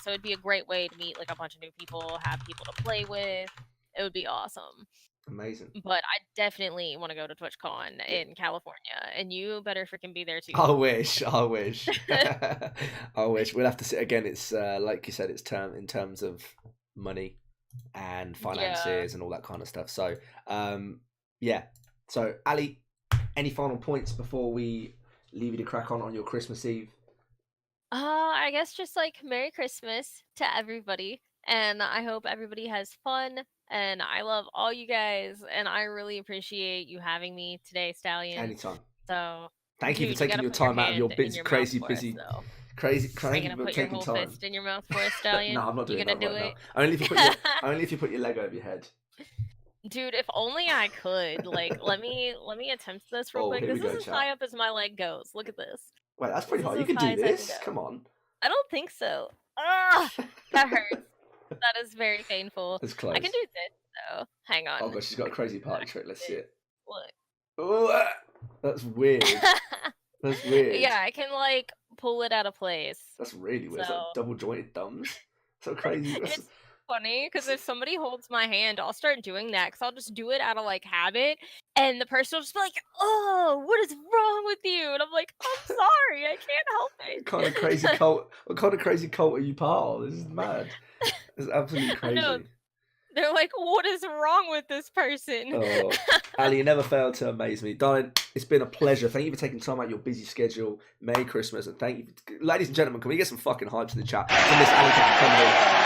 so it'd be a great way to meet like a bunch of new people, have people to play with. It would be awesome. Amazing. But I definitely want to go to TwitchCon in California, and you better freaking be there too. I wish. I wish. We'll have to see again. It's like you said, it's in terms of money and finances and all that kind of stuff. So yeah. So, Ali, any final points before we leave you to crack on your Christmas Eve? I guess just like Merry Christmas to everybody, and I hope everybody has fun. And I love all you guys, and I really appreciate you having me today, Stallion. Anytime. So, Thank you dude, for taking gotta your put time out of your hand in busy, your crazy, mouth for us, busy, though. crazy. Are Thank you you gonna for put your taking whole time. fist in your mouth for us, Stallion? No, I'm not doing You gonna that do right it? now. Only if you put your, only if you put your leg over your head. Dude, if only I could. Like, let me attempt this real Oh, quick. here we This go, is as chat. high up as my leg goes. Look at this. Wait, that's pretty This hard. is You as can high do as I can this. go. Come on. I don't think so. Ah, that hurts. That is very painful. It's close. I can do this though. Hang on. Oh gosh, she's got a crazy party trick. Let's see it. Look. Oh, that's weird. That's weird. Yeah, I can like pull it out of place. That's really weird. It's So- like double jointed thumbs. So crazy. That's- It's funny because if somebody holds my hand, I'll start doing that because I'll just do it out of like habit, and the person will just be like, "Oh, what is wrong with you?" And I'm like, "I'm sorry, I can't help it." What kind of crazy cult? What kind of crazy cult are you part of? This is mad. It's absolutely I know. crazy. They're like, "What is wrong with this person?" Oh, Ali, you never failed to amaze me, darling. It's been a pleasure. Thank you for taking time out of your busy schedule. Merry Christmas, and thank you, ladies and gentlemen. Can we get some fucking hype in the chat for Miss Ali coming in?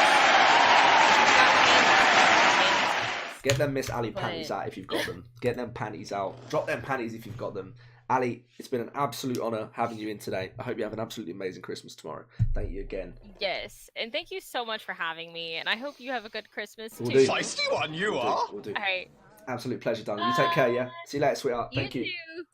Get them Miss Ali panties out if you've got them. Get them panties out. Drop them panties if you've got them. Ali, it's been an absolute honour having you in today. I hope you have an absolutely amazing Christmas tomorrow. Thank you again. Yes, and thank you so much for having me, and I hope you have a good Christmas We'll too. do. Feisty one you are. We'll do. All right. Absolute pleasure, darling. You take care, yeah? See you later, sweetheart. Thank you. Too.